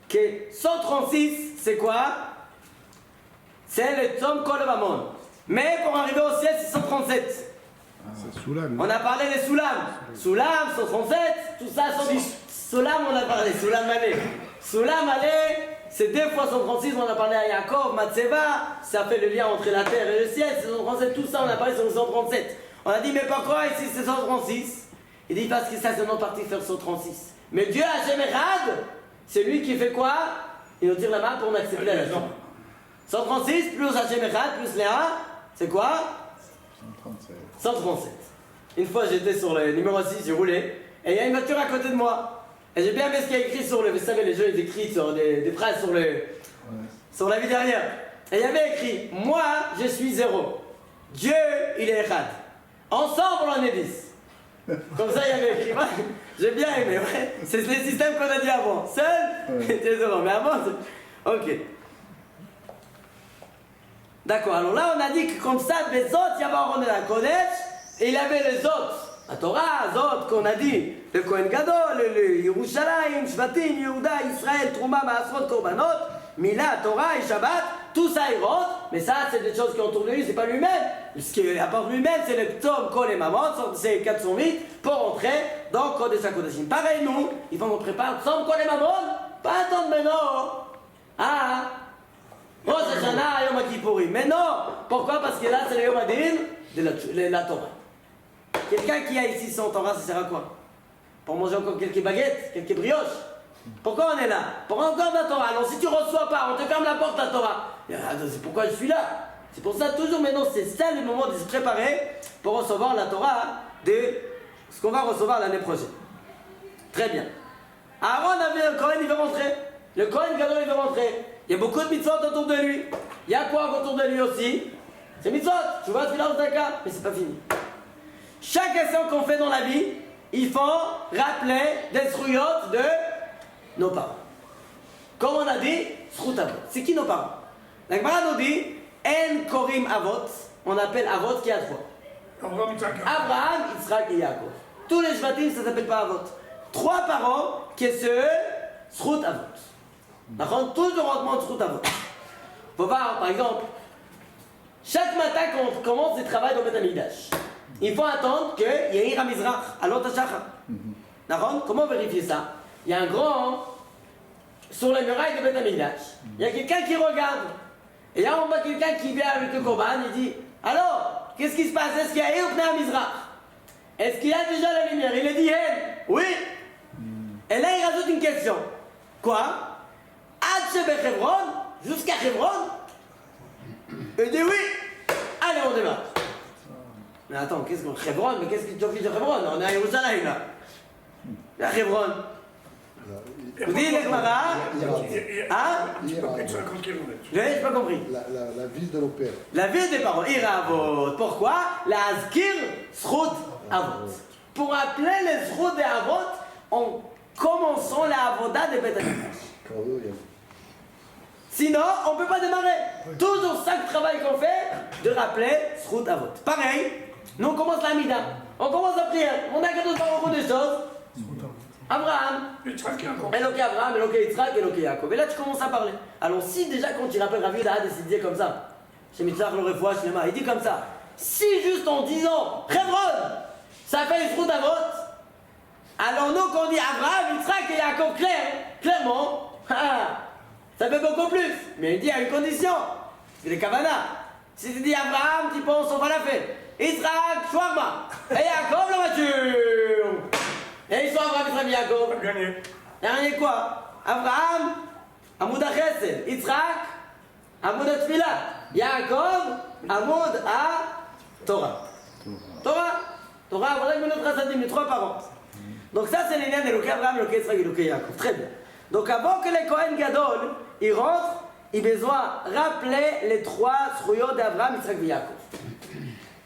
que 136, c'est quoi? C'est le Tzom Kol Mammon. Mais pour arriver au ciel, c'est 137. C'est Soulam. On a parlé des Soulam. Soulam, 137, tout ça, 110. Soulam, on a parlé. Soulam Malé. Soulam Malé, c'est 2 fois 136. On a parlé à Yaakov, Matseva. Ça fait le lien entre la terre et le ciel. C'est 137, tout ça, on a parlé sur 137. On a dit, mais pourquoi ici c'est 136? Il dit, parce que ça, c'est notre partie faire 136. Mais Dieu, Hachem Echad, c'est lui qui fait quoi? Il nous tire la main pour en accepter la leçon. 136 plus Hachem Echad plus Léa, c'est quoi? 137. Une fois j'étais sur le numéro 6, j'ai roulé, et il y a une voiture à côté de moi. Et j'ai bien vu ce qu'il y a écrit sur le. Vous savez, les jeux ils écrivent sur des phrases sur le. Sur la vie dernière. Et il y avait écrit: moi je suis 0. Dieu il est Echad. Ensemble on est 10. Comme ça il y avait écrit. Ouais, j'ai bien aimé, ouais. C'est le système qu'on a dit avant. Seul, t'es 0. Mais avant, c'est. Ok. D'accord, alors là on a dit que comme ça, les autres, il y avait Aaron et la Kodesh, et il y avait les autres, la Torah, les autres qu'on a dit, le Kohen Gadol, le Yerushalayim, Shvatim, Yehuda, Israël, Trouma, Maasrot, Korbanot, Mila, Torah et Shabbat, tout ça il rentre, mais ça c'est des choses qui entourent lui, c'est pas lui-même. Ce qui est à part lui-même, c'est le Tzom, Kol et Mammon, c'est 408 pour entrer dans Kodesh HaKodashim. Pareil nous, il faut qu'on prépare Tzom, Kol et Mammon, pas attendre maintenant. Ah, Rosh Hashanah, Yom Kippourim. Mais non! Pourquoi? Parce que là, c'est le Yom Adin de la Torah. Quelqu'un qui a ici son Torah, ça sert à quoi? Pour manger encore quelques baguettes, quelques brioches? Pourquoi on est là? Pour encore de la Torah. Alors si tu ne reçois pas, on te ferme la porte de la Torah. C'est pourquoi je suis là. C'est pour ça toujours maintenant, c'est ça le moment de se préparer pour recevoir la Torah de ce qu'on va recevoir l'année prochaine. Très bien. Aaron avait le Kohen, il veut rentrer. Le Kohen Gadol, il veut rentrer. Il y a beaucoup de mitzvot autour de lui. Il y a quoi autour de lui aussi? C'est mitzvot. Tu vois, tu l'as au Daka, mais c'est pas fini. chaque action qu'on fait dans la vie, il faut rappeler des zruyot de nos parents. Comme on a dit, zrut avot. C'est qui nos parents? La Gemara nous dit, en korim avot, on appelle avot qui a trois. Abraham, Yitzhak et Yaakov. Tous les shvatim, ça ne s'appelle pas avot. Trois parents qui sont zrut avot. D'accord? Toujours on demande zrut avot. Faut voir, par exemple, chaque matin quand on commence le travail dans le Beth Amikdash, il faut attendre qu'il y ait un Mizrach, à l'autre Shachar. D'accord? Comment vérifier ça? Il y a un grand, sur les murailles de Beth Amikdash, il y a quelqu'un qui regarde. Et là on voit quelqu'un qui vient avec le Korban, il dit, alors, qu'est-ce qui se passe? Est-ce qu'il y a un Mizrach? Est-ce qu'il y a déjà la lumière? Il a dit, oui. Et là il rajoute une question. Quoi? Ad Shebe Hebron, jusqu'à Hebron? Il dit oui. Allez, on démarre. Mais attends, qu'est-ce qu'on... Hebron, mais qu'est-ce que tu as fait de Hebron? On est à Yerushalayim là. La Hebron. Vous dites les Gemara? Hein? Tu peux plus de 50 km. J'ai pas compris. La ville de nos pères. La ville des parents, Iravot. Pourquoi? La Azkir, Srout, Avot. Pour appeler les Srout et Avot en commençant la Avoda des Beth Amikdash. Sinon, on ne peut pas démarrer. Toujours ça le travail qu'on fait, de rappeler Srout Avot. Pareil, nous on commence la Mida, on commence la prière, on a qu'à par beaucoup de choses. Abraham, Eloké Abraham, Eloké Yitzhak, Eloké Yaakov. Et là tu commences à parler. Alors si déjà quand tu rappelles Rav Yehuda, il dit comme ça, chez Mitzvah, le Refoua, il dit comme ça, si juste en disant Hebron, ça fait une Srout Avot, alors nous quand on dit Abraham, Yitzhak et Yaakov clairement, ça fait beaucoup plus. Mais il dit à une condition, c'est les Kavana. Si tu dis Abraham, tu penses on va la faire. Yitzhak, Shwarma. Et Yaakov, la voiture. Et ils sont Abraham, Yitzhak et Yaakov. Gagné. Gagné quoi? Abraham, Amoud HaChesed. Yitzhak, Amoud HaTfilah. Yaakov, Amoud HaTorah. Torah, voilà une autre Hasadim, les trois parents. Donc ça c'est les liens d'Eloké Abraham, Eloké Yitzhak et Eloké Yaakov. Très bien. Donc avant que les Kohen Gadol ils rentrent, ils ont besoin de rappeler les trois zruyot d'Abraham, Yitzhak et Yaakov.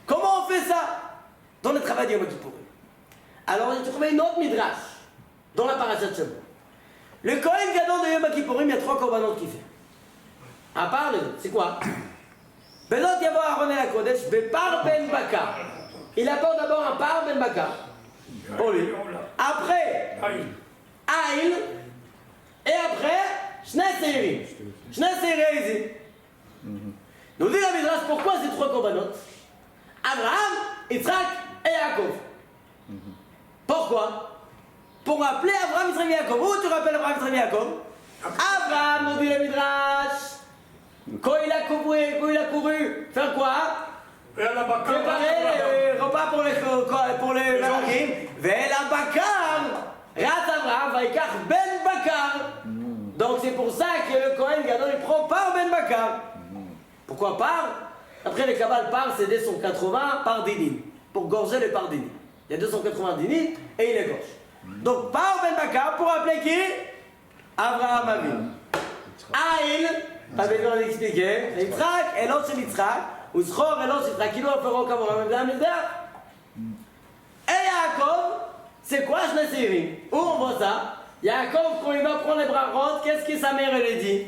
Comment on fait ça? Dans le travail de Yom Kippour. Alors j'ai trouvé une autre midrash dans la parashat Shabbat. Le Kohen Gadol de Yom Kippour, il y a trois korbanot qu'il fait. À part les autres, c'est quoi? Belot Yavo Aaron el HaKodesh, Bepar Ben Bakar. Il apporte d'abord un par Ben Bakar pour lui. Après, Aïl. Et après, Shnei Seirim. Shnei Seirim. Nous dit la Midrash, pourquoi ces trois korbanot? Abraham, Yitzhak et Yaakov. Pourquoi? Pour rappeler Abraham, Yitzhak et Yaakov. Où tu rappelles Abraham, Yitzhak et Yaakov? Abraham, nous dit la Midrash, quand il a couru, faire quoi? Préparer les repas pour les Malachim. Ve'el Bakar. Rat Abraham Vaikach Ben Bakar. Donc c'est pour ça que le Kohen Gadol il prend par Ben Bakar. Pourquoi par? Après les Kabbal par c'est 280 par dinim. Pour gorger les par dinim. Il y a 280 dinim et il les gorge. Donc par Ben Bakar pour appeler qui? Abraham Avinu. Aïl, pas besoin d'expliquer. Yitzhak, et l'autre c'est Yitzhak. Ou Zchor, et l'autre c'est Yitzhak. Qui doit faire au Kabbal même et Yaakov. C'est quoi Shnei Seirim? Où on voit ça? Yaakov, quand il va prendre les bras ronds, qu'est-ce que sa mère elle dit?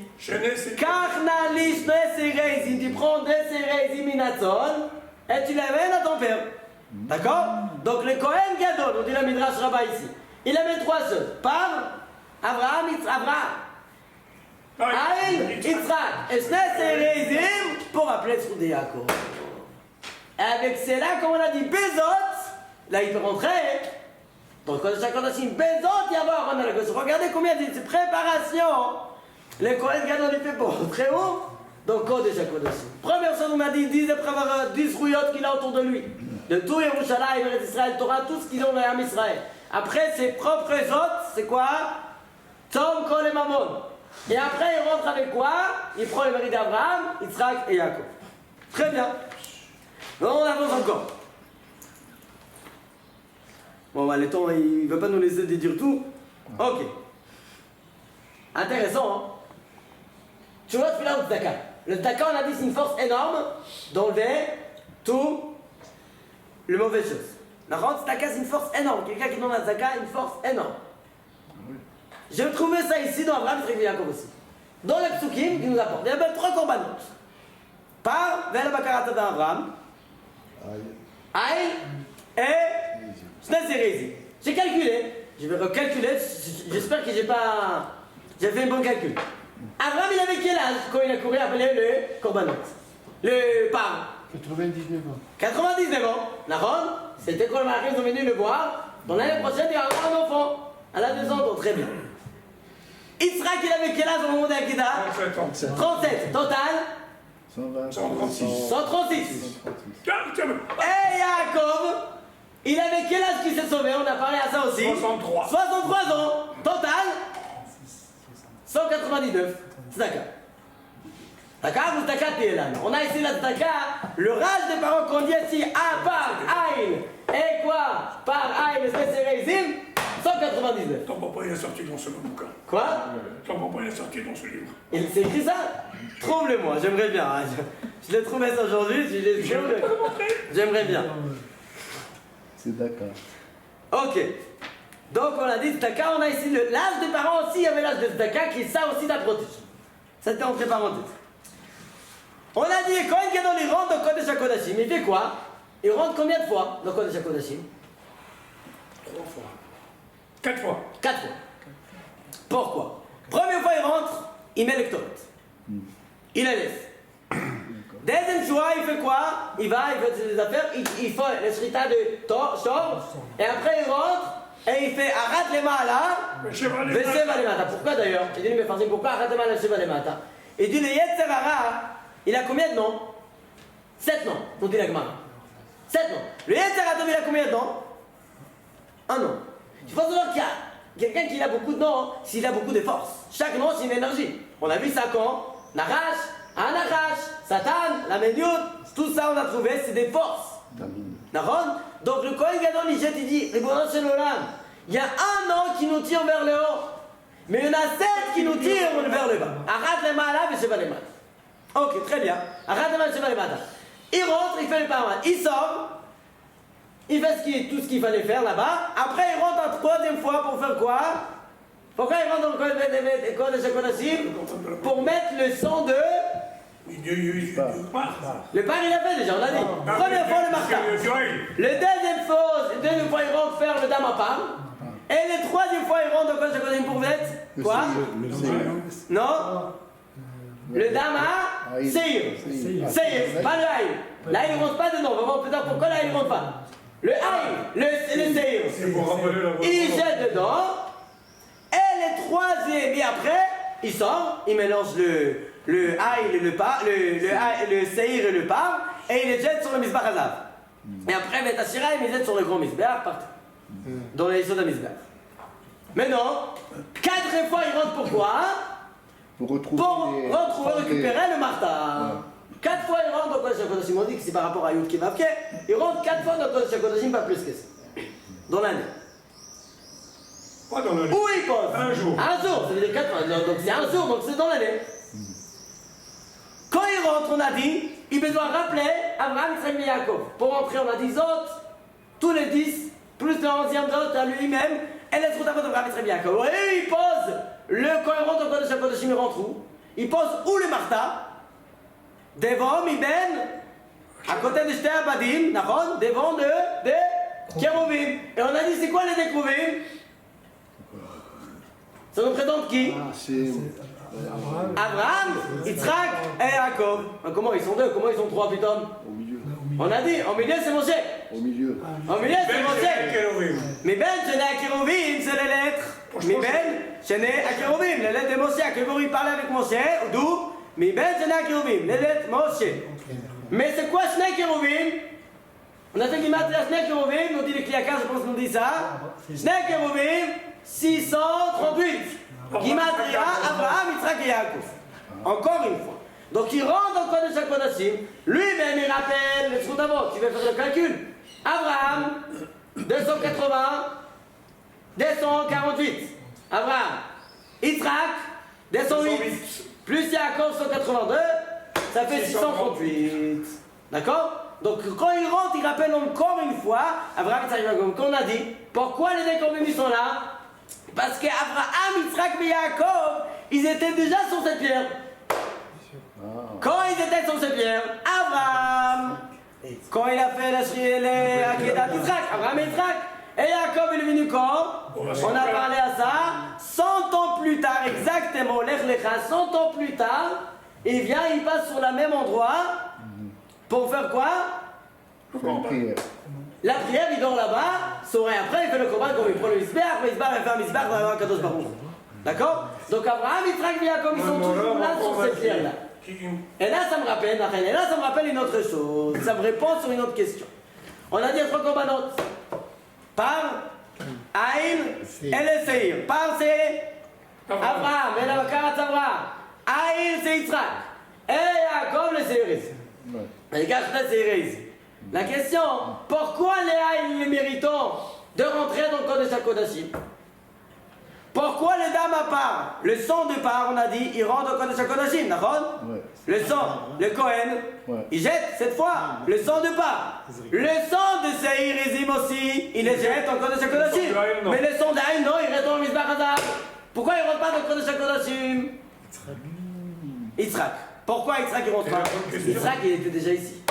Karnali Shnei Seirim, tu prends des Seirim minatzon et tu l'amènes à ton père. D'accord? Donc le Kohen Gadol, on dit la Midrash Rabbah ici, il amène trois choses. Par Abraham, Aïl, Yitzhak et Shnei Seirim pour appeler le trou de Yaakov. Et avec cela, comme on a dit, Bezot, là il peut rentrer. Donc, quand chaque Kodashim, Bezot, il y a voir, regardez combien de préparations les Kohen Gadol il fait pour rentrer haut. Donc, Kodesh HaKodashim. Première chose, on a dit 10 rouillottes qu'il a autour de lui. De tout Yerushalayim, Eretz Israël, Torah, tout ce qu'ils ont dans l'Am Israël. Après, ses propres autres, c'est quoi? Tom, Kol et Mammon. Et après, il rentre avec quoi? Il prend les maris d'Abraham, Yitzhak et Yaakov. Très bien. Donc, on avance encore. Bon, bah, le temps, il ne veut pas nous laisser déduire tout. Ok. Intéressant, hein? Tu vois, tu là le Tzedaka. Le Tzedaka, on a dit, c'est une force énorme d'enlever tout les mauvaises choses. Tzedaka, c'est une force énorme. Quelqu'un qui donne la Tzedaka, une force énorme. Je trouvais ça ici dans Abraham, Yitzhak et Yaakov aussi. Dans les psukim qui nous apportent. Il y avait 3 korbanot. Par Ve'el Bakarat d'Abraham, Aïl et Shnei Zerezi. J'ai calculé. Je vais recalculer. J'espère que j'ai fait un bon calcul. Abraham, il avait quel âge quand il a couru appeler le korbanot? Le par 99 ans. 99 ans. Nahon, c'était quand les Marocains sont venus le voir. Dans l'année prochaine, il y aura un enfant. Elle a 2 ans, donc très bien. Yitzhak, il avait quel âge au moment d'Akida? 37 ans. 37. Total 120. 136. 136. Tiens, Et Yaakov, il avait quel âge qu'il s'est sauvé? On a parlé à ça aussi. 63. 63 ans. Total 199. Tzedaka. Tzedaka, vous tzedaka, là. On a ici la tzedaka, le rage des parents qu'on dit ici, A par Aïn. Et quoi? Par Aïn, c'est Reizim, 199. Ton papa il est sorti dans ce bouquin. Quoi? Ton papa il est sorti dans ce livre. Il s'est écrit ça? Trouve-le-moi, j'aimerais bien. Hein. Je l'ai trouvé ça aujourd'hui, je l'ai trouvé. J'aimerais bien. C'est d'accord. Ok. Donc on a dit Tzedaka, on a ici l'âge des parents aussi, il y avait l'âge de Tzedaka qui est ça aussi la protège. Ça c'était entre parenthèses. On a dit Kohen Gadol il rentre dans Kodesh HaKodashim, il fait quoi? Il rentre combien de fois dans Kodesh HaKodashim? 3 fois. 4 fois. 4 fois. Pourquoi? Première fois il rentre, il met le Ktoret. Il la laisse. Deuxième fois, il fait quoi? Il va, il fait ses affaires, il fait le shrita de Shor, et après il rentre, et il fait Arat Lema'ala, Veseva Lemata. Pourquoi d'ailleurs? Il dit, mais Farsim, pourquoi Arat Lema'ala, Veseva Lemata? Il dit, le Yetzer Hara, il a combien de noms? 7 noms, nous dit la Gemara. 7 noms. Le Yetzer Hara, il a combien de noms? 1 nom. Il faut savoir qu'il y a quelqu'un qui a beaucoup de noms, s'il a beaucoup de force. Chaque nom, c'est une énergie. On a vu ça quand? Narash, Anachash, Satan, la Médiout, tout ça on a trouvé, c'est des forces. D'accord? Donc le Kohen Gadol, il jette, il dit, Ribono Shel Olam, il y a un nom qui nous tire vers le haut, mais il y en a 7 qui nous tirent vers le bas. Arat Lema'ala Veseva Lemata. Ok, très bien. Arat Lema'ala Veseva Lemata. Il rentre, il fait le paramètre, il sort, il fait tout ce qu'il fallait faire là-bas. Après, il rentre en 3e fois pour faire quoi? Pourquoi il rentre dans le Kodesh HaKodashim? Pour mettre le sang de... Le par il a fait déjà, on a dit. Première fois le marquage. Le deuxième fois il rentre faire le dame à part. Et le 3e fois il rentre dans le Kodesh HaKodashim pour mettre quoi? Non? Le dame à Seir. Seir, pas le Haïl. Là il ne rentre pas dedans, on va voir plus tard pourquoi là il ne rentre pas. Le Haïl, le Seir. Il jette dedans. Et le 3e, et après, il sort, il mélange le Haïl et le par, le Seir et le par, et il les jette sur le Mizbach Hazav. Et après, met Ashira, il les jette sur le grand Mizbach, partout. Dans les issues de Mizbach. Maintenant, 4 fois, il rentre pourquoi? Pour retrouver récupérer le Martha. 4 fois, il rentre dans Kodesh HaKodashim. On dit que c'est par rapport à Yud Kevavke. Il rentre 4 fois dans Kodesh HaKodashim, pas plus que ça. Dans l'année. Pas dans l'année. Où il pose? Un jour. Un jour, ça veut dire 4 fois. Donc c'est un jour, donc c'est dans l'année. Quand il rentre, on a dit, il doit rappeler Abraham, Yitzhak et Yaakov. Pour rentrer, on a dit Zot, tous les 10, plus le 11e Zot à lui-même, et les routes d'Abraham, Yitzhak et Yaakov. Et il pose, quand il rentre au Kodesh HaKodashim, il rentre où? Il pose où le Martha? Devant, Miben, à côté de Shte Abadim, devant de Kérouvim. Et on a dit, c'est quoi les Kérouvim? Ça nous présente qui? C'est Abraham, Yitzhak et Yaakov. Comment ils sont 2? Comment ils sont 3 putain? au milieu. On a dit, au milieu c'est Moshe. Au milieu. Au milieu c'est Moshe. Mais Ben, Shené Akérovim, c'est les lettres. Mais Ben, Shené Akérovim, les lettres de Moshe. Akérovim parle avec Moshe, d'où? Mais Ben, Shené Akérovim, les lettres Moshe. Mais c'est quoi Shené Akérovim? On a fait Gimatria Shené Akérovim, on dit les Kliaka, je pense qu'on dit ça. Shené Akérovim, 638. Gimatria, Abraham, Yitzhak et Yaakov. Encore une fois. Donc il rentre dans Kodesh HaKodashim, lui-même il rappelle le Zchut Avot, tu vas faire le calcul. Abraham, 280, 248. Abraham, Yitzhak, 208, plus Yaakov, 182, ça fait 638. D'accord? Donc quand il rentre, il rappelle encore une fois, Abraham, Yitzhak, Yaakov, qu'on a dit, pourquoi les déconvenus sont là? Parce qu'Abraham, Yitzhak et Yaakov, ils étaient déjà sur cette pierre. Quand ils étaient sur cette pierre, Abraham, quand il a fait les Akedat d'Yitzhak, Abraham et Yitzhak, et Yaakov est venu quand? On a parlé à ça, 100 ans plus tard, exactement, Lech Lecha, 100 ans plus tard, il vient, il passe sur le même endroit, pour faire quoi? Faire une prière. La prière, il dort là-bas, soirée après, il fait le combat, comme il prend le misbah, il fait un misbah dans la Kadosh Baruch. D'accord? Donc Abraham, Yitzhak et Yaakov, ils sont toujours là sur cette pierre-là. Et là, ça me rappelle une autre chose. Ça me répond sur une autre question. On a dit 3 corbanotes. Par Aïn et le Seir. Par c'est Abraham, et la Karat Abraham. Aïn c'est Yitzhak. Et Yaakov le Seir. Et Gachta Seir. La question, pourquoi les Aïn les méritons de rentrer dans le Kodesh HaKodashim? Pourquoi les dames à part? Le sang de part, on a dit, il rentre au Kodesh HaKodashim, d'accord? Le sang, le Kohen, il jette cette fois le sang de part. Le sang de Seir Ezim aussi, il les jette au Kodesh HaKodashim. Mais le sang d'Aïn, non, il retourne au Mizbach Hazav. Pourquoi il ne rentre pas dans le Kodesh HaKodashim? Yitzhak. Pourquoi Yitzhak il rentre pas? Yitzhak il était déjà ici.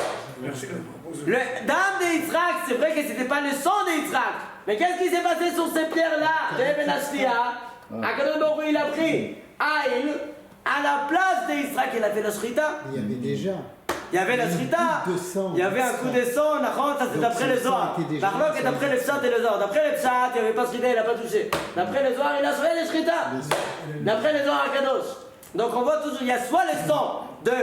Le dame de Yitzhak, c'est vrai que c'était pas le sang de Yitzhak. Mais qu'est-ce qui s'est passé sur ces pierres-là de Eben Ashliah? Akadosh Baruch Hu, il a pris Aïn à la place de Yitzhak, il a fait la Shrita. Il y avait déjà. Il y avait la Shrita. Il y avait un coup de sang, ça c'est d'après le Zohar. L'arlok est d'après le Pshat et le Zohar. D'après le Pshat, il n'y avait pas de Shrita, il n'a pas touché. D'après le Zohar, il a fait les Shrita. D'après le Zohar Akadosh. Donc on voit toujours, il y a soit le sang de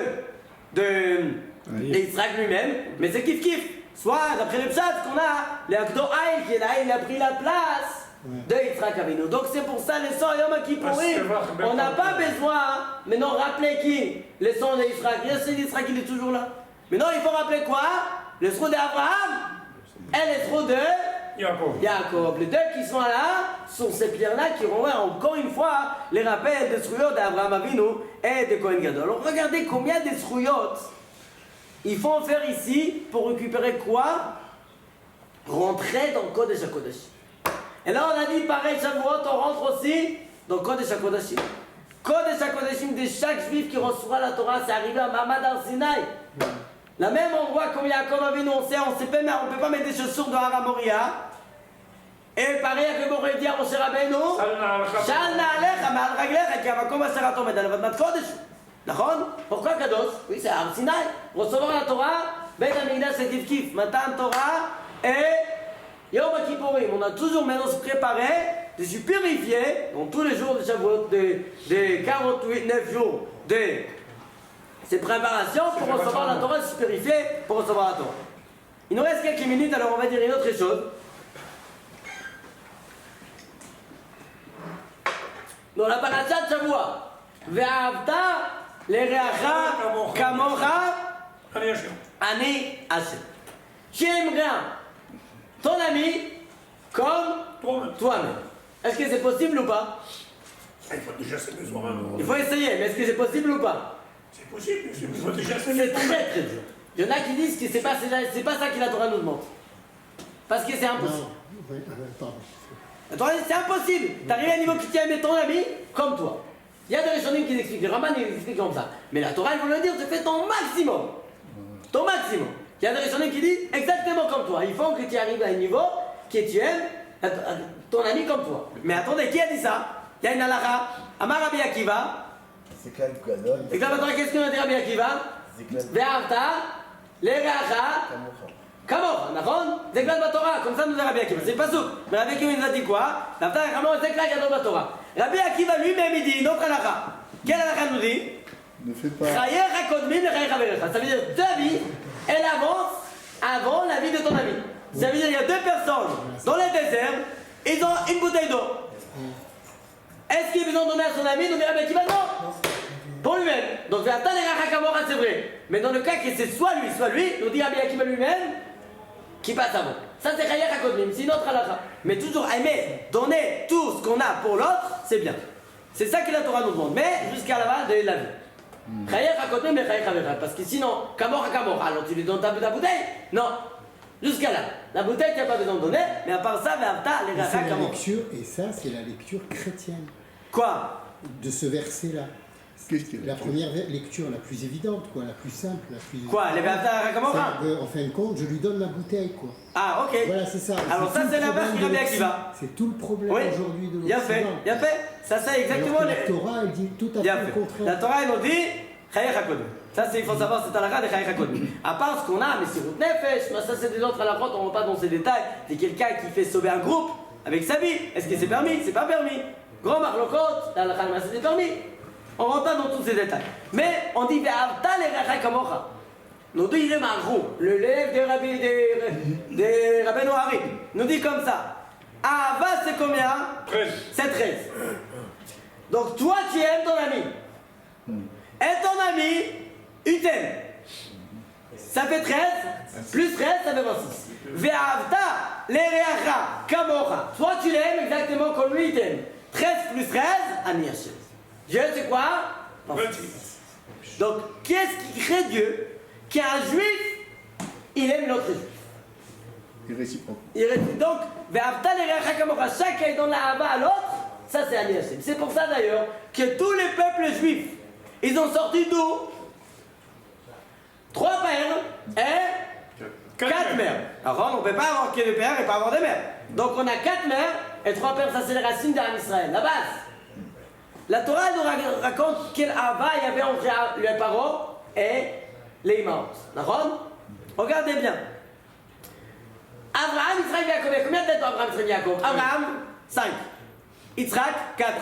Yitzhak lui-même, mais c'est kiff-kiff. Soit d'après le Pshat qu'on a, le Akdo Aïn qui est là, il a pris la place de Yitzhak Avinu. Donc c'est pour ça le sang Yom Kippourim, on n'a pas besoin, maintenant rappeler qui? Le sang de Yitzhak. Bien sûr, Yitzhak il est toujours là. Maintenant il faut rappeler quoi? Le trou d'Abraham et le trou de Yaakov. Les deux qui sont là, sont ces pierres-là qui renvoient encore une fois les rappels des Srouyot d'Abraham Avinu et de Kohen Gadol. Alors regardez combien de Srouyot il faut en faire ici pour récupérer quoi? Rentrer dans Kodesh HaKodashim. Et là on a dit pareil, Shavuot, on rentre aussi dans Kodesh HaKodashim. Kodesh HaKodashim de chaque juif qui reçoit la Torah, c'est arrivé à Mamad Ar-Sinaï. Le même endroit comme Yaakov Avinu, on ne peut pas mettre des chaussures de Hara Moria. Et pareil, que Boré dit à Moshe Rabbeinu, Shal Na'alecha Ma'al Raglecha, ki hamakom asher ato med al Adonat Kodesh. D'accord? Pourquoi Kadosh? Oui, c'est Har Sinaï. Recevoir la Torah, Beit HaMikdash c'est Kif-Kif, Matan Torah et Yom Kippourim. On a toujours maintenant se préparé de se purifier, dans tous les jours de Shavuot, de 48-9 jours de ces préparations pour recevoir la Torah, se purifier pour recevoir la Torah. Il nous reste quelques minutes, alors on va dire une autre chose. Dans la paracha de Shavuot, Ve'ahavta l'ereacha kamocha ani Hashem. Tu aimeras ton ami comme toi-même. Est-ce que c'est possible ou pas? Il faut déjà ses besoins. Il faut essayer, mais est-ce que c'est possible ou pas? C'est possible, il faut déjà ses C'est besoins. très très dur. Il y en a qui disent que c'est pas ça que la Torah nous demande. Parce que c'est impossible. La Torah dit c'est impossible. T'arrives à un niveau que tu aimes ton ami comme toi. Il y a des Rishonim qui expliquent, les Ramban ils expliquent comme ça. Mais la Torah, ils vont le dire, tu fais ton maximum. Ton maximum. Il y a des Rishonim qui disent exactement comme toi. Il faut que tu arrives à un niveau que tu aimes ton ami comme toi. Mais attendez, qui a dit ça? Il y a une halakha, Amar Rabbi Akiva. C'est clair, Gadol. Et là maintenant, qu'est-ce qu'on a dit Rabbi Akiva? Ve'ahavta l'ereacha kamocha, נכון? זה כלל בתורה, comme ça nous a Rabbi Akiva. C'est pas souk. Mais Rabbi Akiva nous a dit quoi? L'Avta l'ereacha c'est clair gadol בתורה. Rabbi Akiva lui-même il dit une autre halakha. Quelle halakha nous dit? Ne fais pas. Chayecha kodmim lechayecha verecha. Ça veut dire ta vie, elle avance avant la vie de ton ami. Ça veut dire il y a deux personnes dans le désert, ils ont une bouteille d'eau. Est-ce qu'il a besoin de donner à son ami? Nous dit Rabbi Akiva non. Pour lui-même. Donc Ve'ahavta l'ereacha kamocha c'est vrai. Mais dans le cas que c'est soit lui, nous dit Rabbi Akiva lui-même qui passe avant. Ça c'est Chayecha kodmim, c'est une autre halakha. Mais toujours aimer, donner tout ce qu'on a pour l'autre, c'est bien. C'est ça que la Torah nous demande. Mais jusqu'à la base de la vie. Chayecha kodem le chayecha vechad. Parce que sinon, kamocha kamocha, alors tu lui donnes ta bouteille? Non. Jusqu'à là. La bouteille, tu n'as pas besoin de donner, mais à part ça, ve'avta le C'est chayecha la kamocha. lecture, et ça, c'est la lecture chrétienne Quoi? de ce verset-là. Qu'est-ce qu'il y a La première lecture, la plus évidente, quoi, la plus simple, la plus. Quoi? Les ve'avta le kamocha? En fin de compte, je lui donne ma bouteille, quoi. Ah, ok. Voilà, c'est ça. Alors ça, tout c'est le la base qui problème revient de qui va. C'est tout le problème Oui. aujourd'hui de Bien fait, l'Occident. bien fait. Ça, c'est exactement Alors que les. la Torah, elle dit tout à Bien fait le fait. contraire. La Torah, elle nous dit Chayecha kodem. Ça, c'est, il faut savoir, c'est halakha de Chayecha kodem. À part ce qu'on a, mais c'est route nefesh, ça, c'est des autres halakhot, on ne va pas dans ces détails. C'est quelqu'un qui fait sauver un groupe avec sa vie. Est-ce que c'est permis? C'est pas permis. Grand marlokot, la halakha, c'est permis. On ne rentre pas dans tous ces détails. Mais on dit ve'avta l'erecha kamocha. Nous dit le Marou, le lève des Rabbeinu Hari, nous dit comme ça. Ahava, c'est combien? 13. C'est 13. Donc toi, tu aimes ton ami. Et ton ami, il t'aime. Ça fait 13, plus 13, ça fait 26. Ve'avta l'erecha kamocha. Toi, tu l'aimes exactement comme lui, il t'aime. 13 plus 13, Ani Hashem. Dieu, c'est quoi? 26. Donc, qu'est-ce qui crée Dieu? Qu'un juif, il aime l'autre juif. Et réciproque. Donc, ve'avta l'erecha kamocha, chacun donne la hava à l'autre, ça c'est Ani Hashem. C'est pour ça d'ailleurs que tous les peuples juifs, ils ont sorti d'où? 3 pères et 4 mères. Alors, on ne peut pas avoir que des pères et pas avoir des mères. Donc, on a 4 mères et 3 pères, ça c'est les racines d'Am Israël, la base. La Torah nous raconte quel hava il y avait entre les parents et les imams. D'accord? Regardez bien. Abraham, Yitzhak, Yaakov. Il y a combien de lettres Abraham, Yitzhak, Yaakov? Abraham, 5. Yitzhak, 4.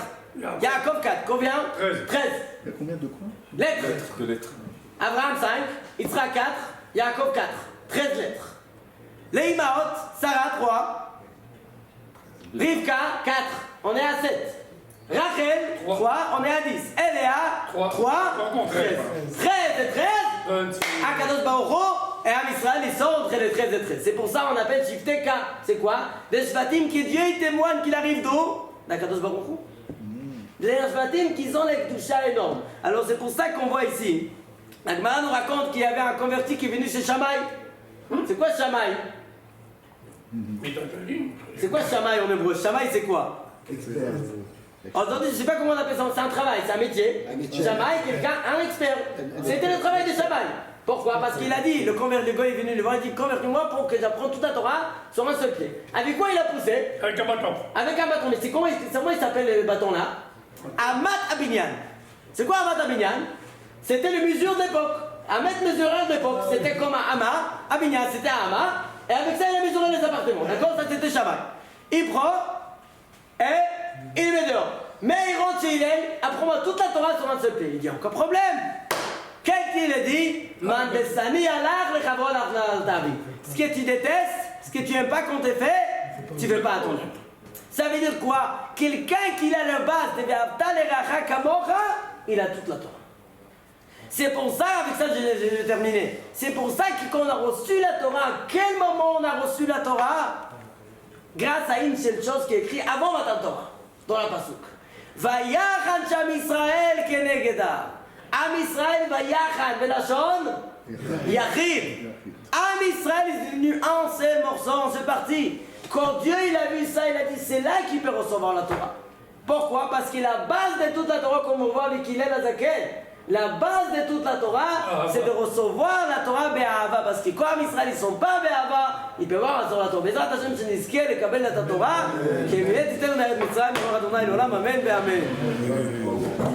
Yaakov, 4. Combien? 13. 13. Il y a combien de quoi? Lettres. De lettres. Abraham, 5. Yitzhak, 4. Yaakov, 4. 13 lettres. Les Imaot, Sarah, 3. Rivka, 4. On est à 7. Rachel, 3, on est à 10. Eléa, 3, 13. 13 et 13, 26. Akadosh Baruch Hu, et Am Israël, ils sont entre les 13 et 13. C'est pour ça qu'on appelle Shiftei Ka. C'est quoi? Des Shvatim qui Dieu il témoigne qu'il arrive d'où? D'Akadosh Baruch Hu. Les Shvatim qui ont les Kedusha énormes. Alors c'est pour ça qu'on voit ici. La Gemara nous raconte qu'il y avait un converti qui est venu chez Shammai. C'est quoi Shammai? C'est quoi Shammai en hébreu? Shammai c'est quoi? Aujourd'hui, je ne sais pas comment on appelle ça, c'est un travail, c'est un métier. Shammai, quelqu'un, un expert. C'était le travail de Shammai. Pourquoi? Parce qu'il a dit, le gars est venu le voir, il dit convertis-moi pour que j'apprenne toute la Torah sur un seul pied. Avec quoi il a poussé? Avec un bâton. Avec un bâton. Mais c'est comment il s'appelle le bâton là? Amat Abinyan. C'est quoi Amat Abinyan? C'était le mesure d'époque. Amat mesureur d'époque. C'était comme un Ama. Abinyan, c'était un Ama. Et avec ça, il a mesuré les appartements. D'accord? Ça, c'était Shammai. Il prend et il met dehors. Mais il rentre chez Hillel, apprends-moi toute la Torah sur un seul pied. Il dit encore problème. Quelqu'un a dit, Mandesani alach le chavol David. Ce que tu détestes, ce que tu n'aimes pas qu'on t'ait fait, tu ne fais pas à ton âme. Ça veut dire quoi? Quelqu'un qui a la base de Ve'avta l'erecha kamocha, il a toute la Torah. C'est pour ça, avec ça j'ai terminé. C'est pour ça que quand on a reçu la Torah, à quel moment on a reçu la Torah? Grâce à une seule chose qui est écrite avant Matan Torah, dans la Pasuk. Vayachan Sham Israël kenegeda. Am Israël vayachan velashon yachid. Am Israël est devenu un seul morceau, un seul parti. Quand Dieu il a vu ça, il a dit c'est là qu'il peut recevoir la Torah. Pourquoi? Parce que la base de toute la Torah, comme on voit avec Hillel Azaken, la base de toute la Torah, c'est de recevoir la Torah Be'ahava. Parce que quand Israël ils sont pas Be'ahava, ils peuvent pas recevoir la Torah. Bezrat Hashem שנזכה לקבל את התורה, כי באמת תיתן לנו את מצרים, אדוני לעולם, אמן ואמן.